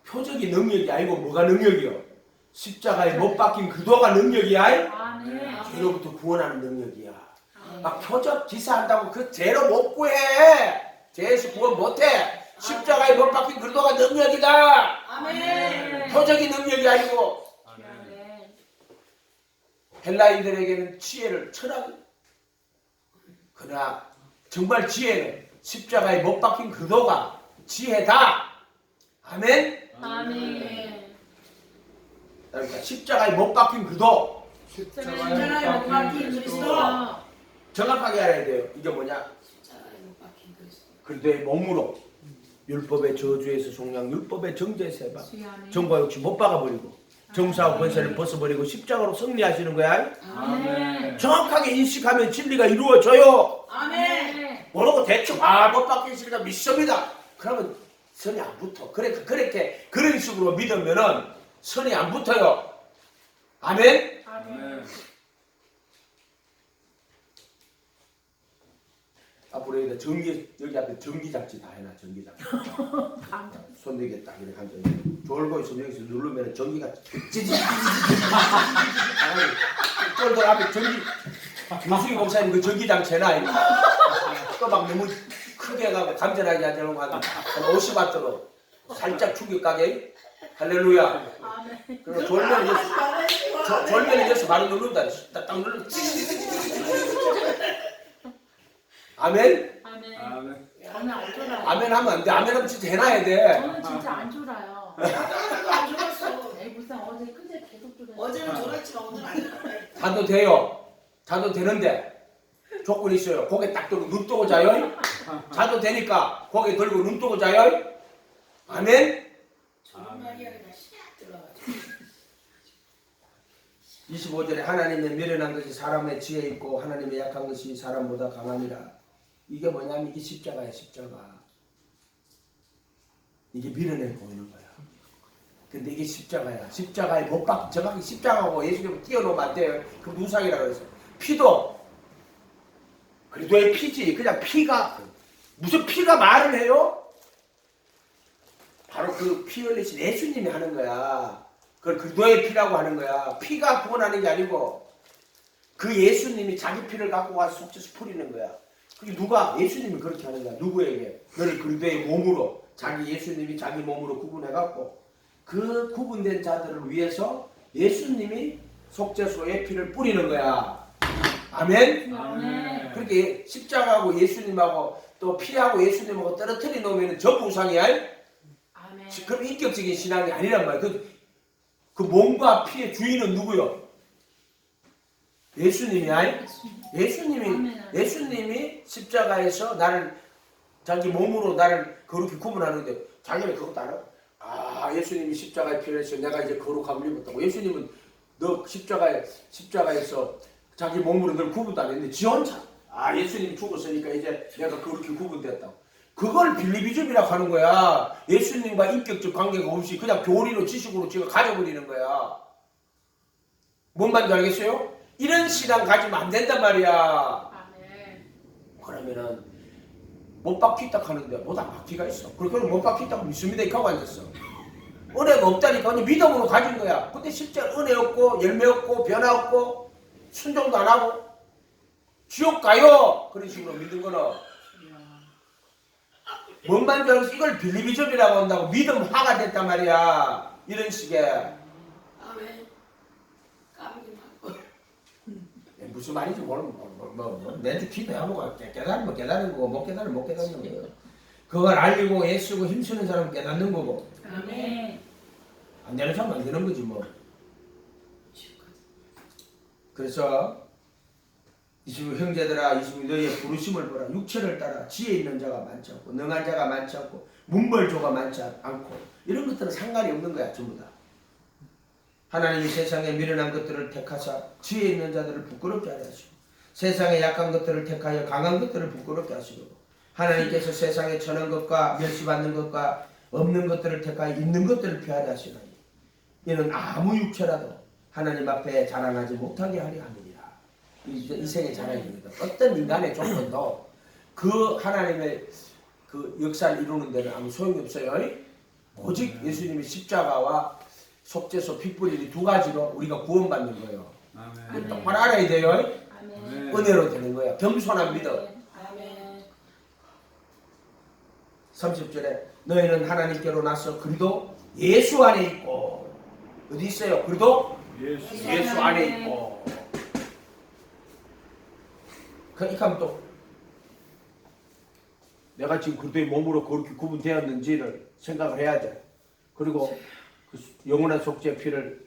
표적이 능력이 아니고 뭐가 능력이요? 십자가에 못 박힌 그도가 능력이야. 아멘. 죄로부터 구원하는 능력이야. 아멘. 막 표적 기사한다고 그 죄로 못 구해. 죄에서 구원 못해. 십자가에 못 박힌 그도가 능력이다. 아멘. 표적이 능력이 아니고. 아멘. 헬라인들에게는 지혜를 철학. 그러나 정말 지혜는 십자가에 못 박힌 그도가 지혜다. 아멘. 아멘. 그러니까 십자가에 못 박힌 그도 십자가에 못 박힌 그리스도. 정확하게 알아야 돼요. 이게 뭐냐? 십자가에 못 박힌 그리스도. 그리스도의 몸으로 율법의 저주에서 속량 율법의 정죄에서 해봐. 아멘. 정과 욕심 못 박아버리고 정사하고 권세를 벗어버리고 십자가로 승리하시는 거야. 아멘. 정확하게 인식하면 진리가 이루어져요. 아멘. 모르고 대충 못 박힌 십자가 믿습니다. 그러면 선이 안 붙어. 그렇게 그런 식으로 믿으면은 선이 안 붙어요. 아멘. 아멘. 앞으로 여기다 여기 앞에 전기장치 다 해놔. 전기장치. 손 되게 딱 이렇게 앉아. 졸고 있으면 여기서 누르면 전기가 찌지직. 쫄돌 앞에 전기. 유수기 목사님 그 전기장치 해놔. 또막 너무 크게 가고 감전하게 하자는 거 한 50와트로 살짝 충격가게. 할렐루야. 아멘. 그리고 졸면 이제서 바로 누른다. 딱 누르면 아멘. 아멘. 아멘. 저는 안 졸아요. 아멘 하면 안 돼. 아멘 하면 진짜 해놔야 돼. 저는 진짜 안 졸아요. 안 졸았어. 에이 무슨 어제 그제 계속 졸아요. 어제는 졸았지만 오늘 안 졸았네. 자도 돼요. 자도 되는데 조건이 있어요. 고개 딱 들고 눈 뜨고 자요. 자도 되니까 고개 들고 눈 뜨고 자요. 아멘. 좋은 말이야 그냥 샥 들어가지고. 25절에 하나님의 미련한 것이 사람의 지혜 있고 하나님의 약한 것이 사람보다 강하니라. 이게 뭐냐면 이게 십자가야. 십자가. 이게 미련해 보이는 거야. 근데 이게 십자가야. 십자가에 못 박힌 정확히 십자가하고 예수님을 띄워놓으면 안 돼요. 그 무상이라고 그랬어요. 피도 그리스도의 피지. 그냥 피가 무슨 피가 말을 해요? 바로 그 피 흘리신 예수님이 하는 거야. 그걸 그리스도의 피라고 하는 거야. 피가 구원하는 게 아니고 그 예수님이 자기 피를 갖고 와서 속죄서 뿌리는 거야. 그게 누가? 예수님이 그렇게 하는 거야. 누구에게? 너를 그리스도의 몸으로 자기 예수님이 자기 몸으로 구분해갖고 그 구분된 자들을 위해서 예수님이 속죄소에 피를 뿌리는 거야. 아멘? 아멘. 그렇게 십자가하고 예수님하고 또 피하고 예수님하고 떨어뜨려 놓으면 전부 우상이야. 아멘. 그럼 인격적인 신앙이 아니란 말이야. 그 몸과 피의 주인은 누구요? 예수님이야. 예수님이 십자가에서 나를 자기 몸으로 나를 그렇게 구분하는데 자기는 그것도 알아? 아, 예수님이 십자가에 피를 해서 내가 이제 거룩함을 입었다고. 예수님은 너 십자가에서 자기 몸으로 널 구분도 안 했는데 지 혼자 예수님이 죽었으니까 이제 내가 그렇게 구분됐다고. 그걸 빌리비즘이라고 하는 거야. 예수님과 인격적 관계가 없이 그냥 교리로 지식으로 지가 가져버리는 거야. 뭔 말인지 알겠어요? 이런 신앙 가지면 안 된단 말이야. 아멘. 그러면은 못 박히다 하는데 뭐다 박히가 있어. 그러면 못 박히다고 믿습니다 이렇게 하고 앉았어. 은혜가 없다니까 그냥 믿음으로 가진 거야. 근데 실제 은혜 없고 열매 없고 변화 없고 순종도 안 하고 지옥 가요. 그런 식으로 믿는 거는 뭔 말인지 알겠어. 이걸 빌리비즘이라고 한다고 믿음 화가 됐단 말이야. 이런 식의. 무슨 말인지 모르면 내주 기도하고 깨달으면 깨달은 거고 못 깨달으면 못 깨닫는 거예요. 그걸 알고 애쓰고 힘쓰는 사람은 깨닫는 거고 아멘. 안 되는 사람은 안 되는 거지 뭐. 그래서 이시부 형제들아 이시부 너희의 부르심을 보라. 육체를 따라 지혜 있는 자가 많지 않고 능한 자가 많지 않고 문벌조가 많지 않고 이런 것들은 상관이 없는 거야 전부 다. 하나님이 세상에 미련한 것들을 택하사 지혜 있는 자들을 부끄럽게 하려 하시고 세상에 약한 것들을 택하여 강한 것들을 부끄럽게 하시고 하나님께서 세상에 천한 것과 멸시받는 것과 없는 것들을 택하여 있는 것들을 피하려 하시나니 이는 아무 육체라도 하나님 앞에 자랑하지 못하게 하려 함이니라. 이 생의 자랑입니다. 어떤 인간의 조건도 그 하나님의 그 역사를 이루는 데는 아무 소용이 없어요. 오직 예수님의 십자가와 속죄소 핏불이 두 가지로 우리가 구원받는 거예요. 아멘. 똑바로 알아야 돼요. 아멘. 은혜로 되는 거야. 겸손한 믿음. 아멘. 30절에 너희는 하나님께로 나서 그리도 예수 안에 있고 어디 있어요? 그리도 예수 안에 있고 그러니까 하면 또 내가 지금 그리도의 몸으로 그렇게 구분되었는지를 생각을 해야 돼. 그리고 그 영원한 속죄 피를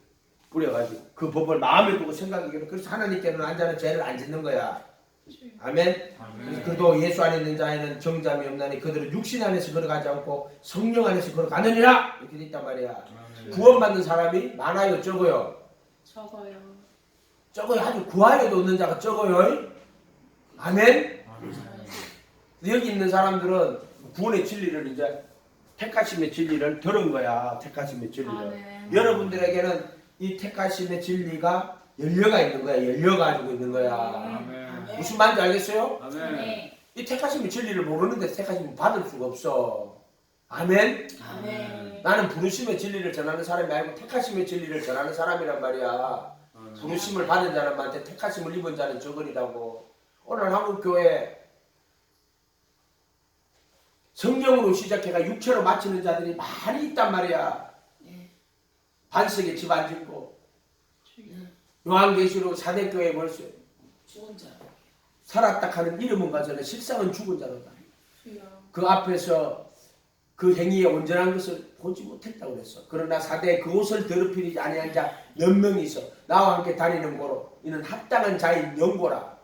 뿌려가지고 그 법을 마음에 두고 생각하기로 그래서 하나님께는 앉아는 죄를 안 짓는 거야. 아멘. 아멘. 그도 예수 안에 있는 자에는 정잠이 없나니 그들은 육신 안에서 걸어가지 않고 성령 안에서 걸어가느니라 이렇게 돼 있단 말이야. 아멘. 구원받는 사람이 많아요 적어요? 적어요. 적어요. 아주 구하에도 없는 자가 적어요. 아멘. 여기 있는 사람들은 구원의 진리를 이제 택하심의 진리를 들은 거야. 택하심의 진리를. 아멘. 여러분들에게는 이 택하심의 진리가 열려가 있는 거야. 열려가지고 있는 거야. 아멘. 무슨 말인지 알겠어요? 아멘. 네. 이 택하심의 진리를 모르는데 택하심을 받을 수가 없어. 아멘. 아멘. 나는 부르심의 진리를 전하는 사람이 아니고 택하심의 진리를 전하는 사람이란 말이야. 부르심을 받은 자람한테 택하심을 입은 자는 적으리라고. 오늘 한국교회 성령으로 시작해가 육체로 마치는 자들이 많이 있단 말이야. 반석에 집 안 짓고 요한계시록 4대교회 벌써 죽은 자. 살았다 하는 이름은 가져는 실상은 죽은 자로다. 주여. 그 앞에서 그 행위의 온전한 것을 보지 못했다고 그랬어. 그러나 4대 그곳을 더럽히지 아니한 자 몇 명이 있어 나와 함께 다니는 고로 이는 합당한 자인 영고라.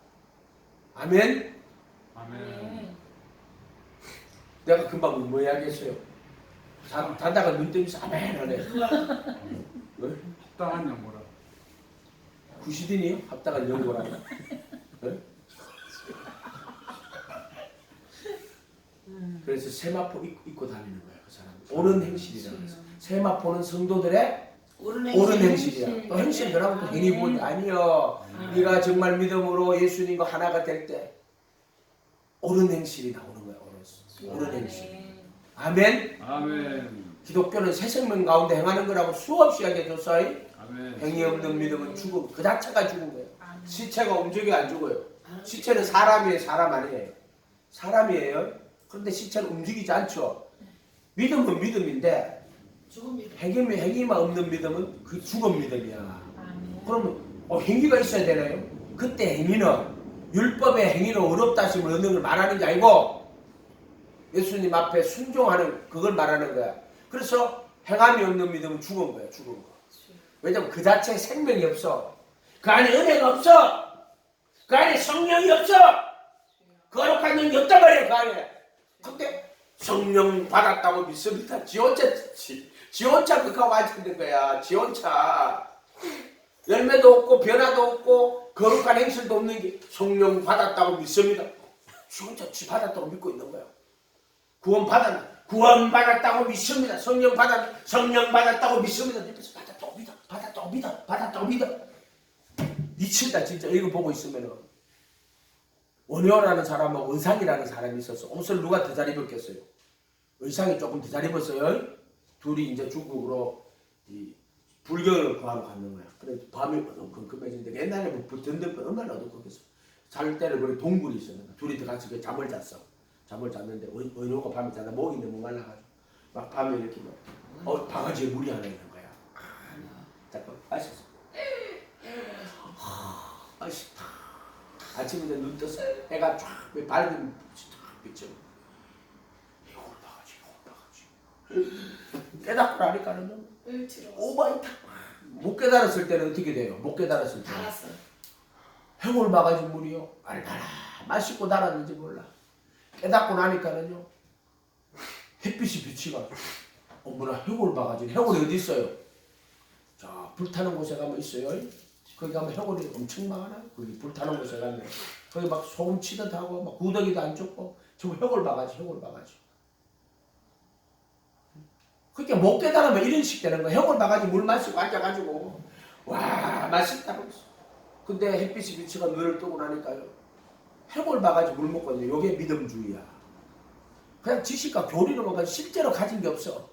아멘. 아멘. 내가 금방 뭐 이야기했어요. 자다가 눈 뜨면서 아멘 하네. 왜? 합당한 영고라. 구시딘이요? 합당한 영고라. 네? 그래서 세마포 입고 다니는 거야 그 사람. 옳은 행실이라고 해서 세마포는 성도들의 옳은 행실이야. 또 행실 그러면 또 행위 보니 아니요. 네가 정말 믿음으로 예수님과 하나가 될 때 옳은 행실이 나오는 거야. 옳은 행실. 아멘. 아멘. 기독교는 새 생명 가운데 행하는 거라고 수없이 이야기해줬어요. 아멘. 행위 없는 믿음은 죽음. 그 자체가 죽은 거예요. 아멘. 시체가 움직여 안 죽어요. 시체는 사람이에요. 사람 아니에요. 사람이에요. 그런데 시체는 움직이지 않죠. 믿음은 믿음인데 죽음이. 행위만 없는 믿음은 그 죽은 믿음이야. 아멘. 그러면 행위가 있어야 되나요? 그때 행위는 율법의 행위는 어렵다 하시면 얻는 걸 말하는 게 아니고 예수님 앞에 순종하는 그걸 말하는 거야. 그래서 행함이 없는 믿음은 죽은 거야. 죽은 거. 왜냐면 그 자체에 생명이 없어. 그 안에 은혜가 없어. 그 안에 성령이 없어. 거룩한 영이 없단 말이야. 그 안에. 근데 성령 받았다고 믿습니다. 지 혼자 그거하고 앉아있는 거야. 지 혼자. 열매도 없고 변화도 없고 거룩한 행실도 없는 게 성령 받았다고 믿습니다. 지 혼자 지 받았다고 믿고 있는 거야. 구원 받았다고 믿습니다. 성령 받았다고 믿습니다. 옆에서 받았다고 믿어. 미친다 진짜. 이거 보고 있으면은 원효라는 사람하고 의상이라는 사람이 있었어. 옷을 누가 더 잘 입었겠어요? 의상이 조금 더 잘 입었어요. 둘이 이제 중국으로 이 불경을 구하러 갔는 거야. 그래 밤이 어두컴컴해지는데 옛날에 뭐 전등불 얼마나 어두컴컴했어. 잘 때는 그래 동굴이 있었는데 둘이 들어가서 그 잠을 잤어. 잠을 잤는데 원효가 밤에 자다 목이 너무 말라가지고 막 밤에 이렇게 막 바가지에 물이 하나 있는 거야. 잠깐 아셨어? 아쉽다. 아침에 이제 눈 떠서 해가 쫙 밝은 쫙 비쳐. 해골 봐가지고 깨닫고 나니까는 을지로 오바이타. 못 깨달았을 때는 어떻게 돼요? 못 깨달았을 때는 달았어. 해골 바가지 물이요. 얼마나 맛있고 달았는지 몰라. 깨닫고 나니까는요. 햇빛이 비치가 어머나 해골 바가지. 해골이 어디 있어요? 자, 불타는 곳에 가면 있어요. 거기 가면 해골이 엄청 많아요. 거기 불타는 곳에 가면 거기 막 소금 치듯 하고 막 구더기도 안 쫓고 전부 해골 바가지, 해골 바가지. 그렇게 못 깨달으면 이런 식 되는 거야. 해골 바가지 물 마시고 앉아가지고 와 맛있다고 했어. 근데 햇빛이 비치가 눈을 뜨고 나니까요. 해골 바가지 물 먹거든요. 요게 믿음주의야. 그냥 지식과 교리로만 가지고 실제로 가진 게 없어.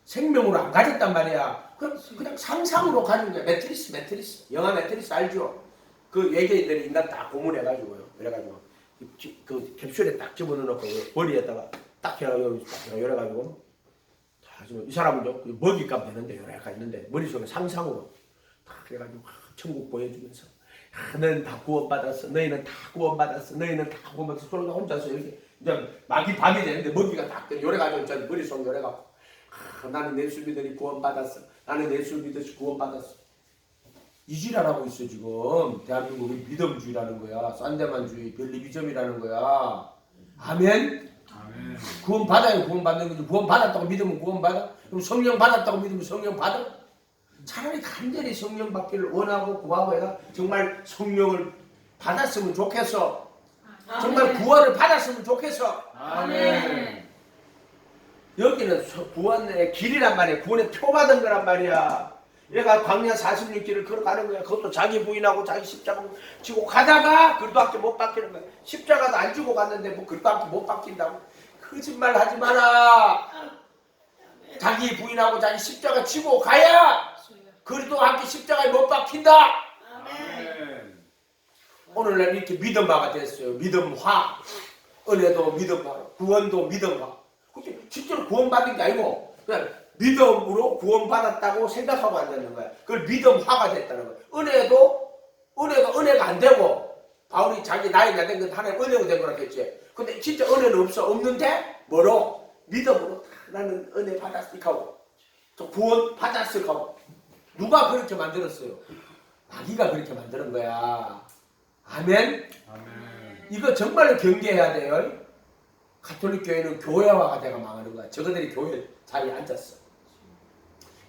생명으로 안 가졌단 말이야. 그냥 상상으로 가진 거야. 매트리스. 영화 매트리스 알죠? 그 외계인들이 인간 딱 고문해가지고요. 이래가지고 그 캡슐에 딱 집어넣고 머리에다가 딱 해가지고 이래가지고 이 사람은요 먹이값 되는데 요래가 있는데 머릿속에 상상으로 딱 그래가지고 천국 보여주면서 너희는 다 구원받았어. 너희는 다 구원받았어. 너희는 다 구원받았어. 그러고 혼자서 이렇게 이제 막이 밤이 되는데 먹이가 딱 요래가지고 저 머릿속 요래가지고 나는 예수 믿으니 구원받았어. 나는 예수 믿으니 구원받았어. 이지랄하고 있어 지금. 대한민국이 믿음주의라는 거야. 싼데만주의, 별리비점이라는 거야. 아멘. 아멘. 구원 받아요. 구원 받는 거지. 구원 받았다고 믿으면 구원 받아. 그럼 성령 받았다고 믿으면 성령 받아. 차라리 간절히 성령 받기를 원하고 구하고 해가 정말 성령을 받았으면 좋겠어. 정말 구원을 받았으면 좋겠어. 아멘. 여기는 구원의 길이란 말이야. 구원의 표 받은 거란 말이야. 얘가 광야 46길을 걸어가는 거야. 그것도 자기 부인하고 자기 십자가 지고 가다가 그것밖에 못 박히는 거야. 십자가도 안 지고 갔는데 뭐 그것밖에 못 박힌다고. 거짓말 하지 마라. 자기 부인하고 자기 십자가 지고 가야 그래도 함께 십자가에 못 박힌다. 아멘. 오늘날 이렇게 믿음화가 됐어요. 믿음화. 은혜도 믿음화. 구원도 믿음화. 그게 실제로 구원받은 게 아니고 그냥 믿음으로 구원받았다고 생각하고 앉는 거야. 그걸 믿음화가 됐다는 거야. 은혜가 안 되고 바울이 자기 나이가 된 건 하나의 은혜가 된 거라 했지. 근데 진짜 은혜는 없는데 뭐로? 믿음으로 나는 은혜 받았을 하고 또 구원 받았을 하고 누가 그렇게 만들었어요? 마귀가 그렇게 만드는 거야. 아멘. 아멘. 이거 정말로 경계해야 돼요. 가톨릭 교회는 교회화가 돼가 망하는 거야. 저거들이 교회 자리에 앉았어.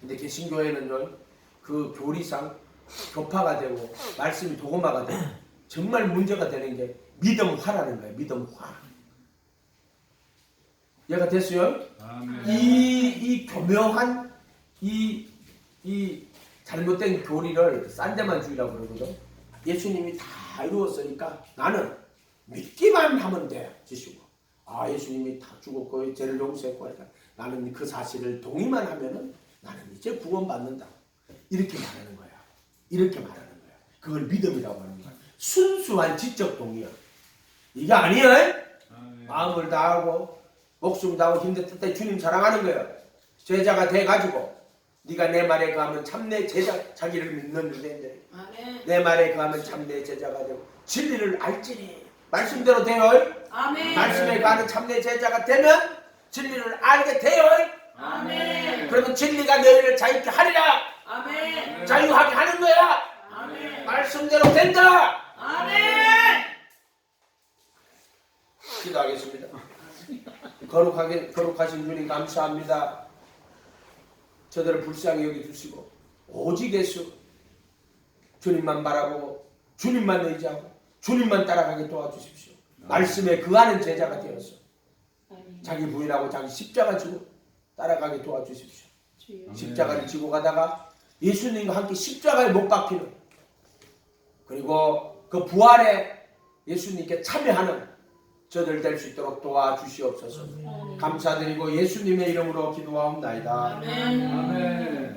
근데 개신교회는요, 그 교리상 교파가 되고 말씀이 도구마가 되고 정말 문제가 되는 게 믿음화라는 거예요. 믿음화. 이해가 됐어요? 아멘. 이 교묘한 이 잘못된 교리를 싼데만주의라고 그러거든. 예수님이 다 이루었으니까 나는 믿기만 하면 돼. 지시고. 아, 예수님이 다 죽었고 죄를 용서했고 하니까 나는 그 사실을 동의만 하면은 나는 이제 구원받는다. 이렇게 말하는 거야. 이렇게 말하는 거야. 그걸 믿음이라고 하는 거야. 순수한 지적 동의야. 이게 아니야. 아멘. 마음을 다하고 목숨 다하고 힘들 때 주님 사랑하는 거야. 제자가 돼가지고 네가 내 말에 거하면 참내 제자 자기를 믿는 유대인들. 아멘. 내 말에 거하면 참내 제자가 되고 진리를 알지니 말씀대로 되어 아멘. 말씀에 거하는 참내 제자가 되면 진리를 알게 되어 아멘. 그러면 진리가 너희를 자유케 하리라. 아멘. 자유하게 하는 거야. 아멘. 말씀대로 된다. 아멘. 기도하겠습니다. 거룩하신 주님 감사합니다. 저들을 불쌍히 여겨주시고 오직 예수 주님만 바라보고 주님만 의지하고 주님만 따라가게 도와주십시오. 말씀에 거하는 제자가 되어서 자기 부인하고 자기 십자가 지고 따라가게 도와주십시오. 십자가를 지고 가다가 예수님과 함께 십자가에 못 박히는 그리고 그 부활에 예수님께 참여하는 저들 될 수 있도록 도와주시옵소서. 감사드리고 예수님의 이름으로 기도하옵나이다. 아멘. 아멘.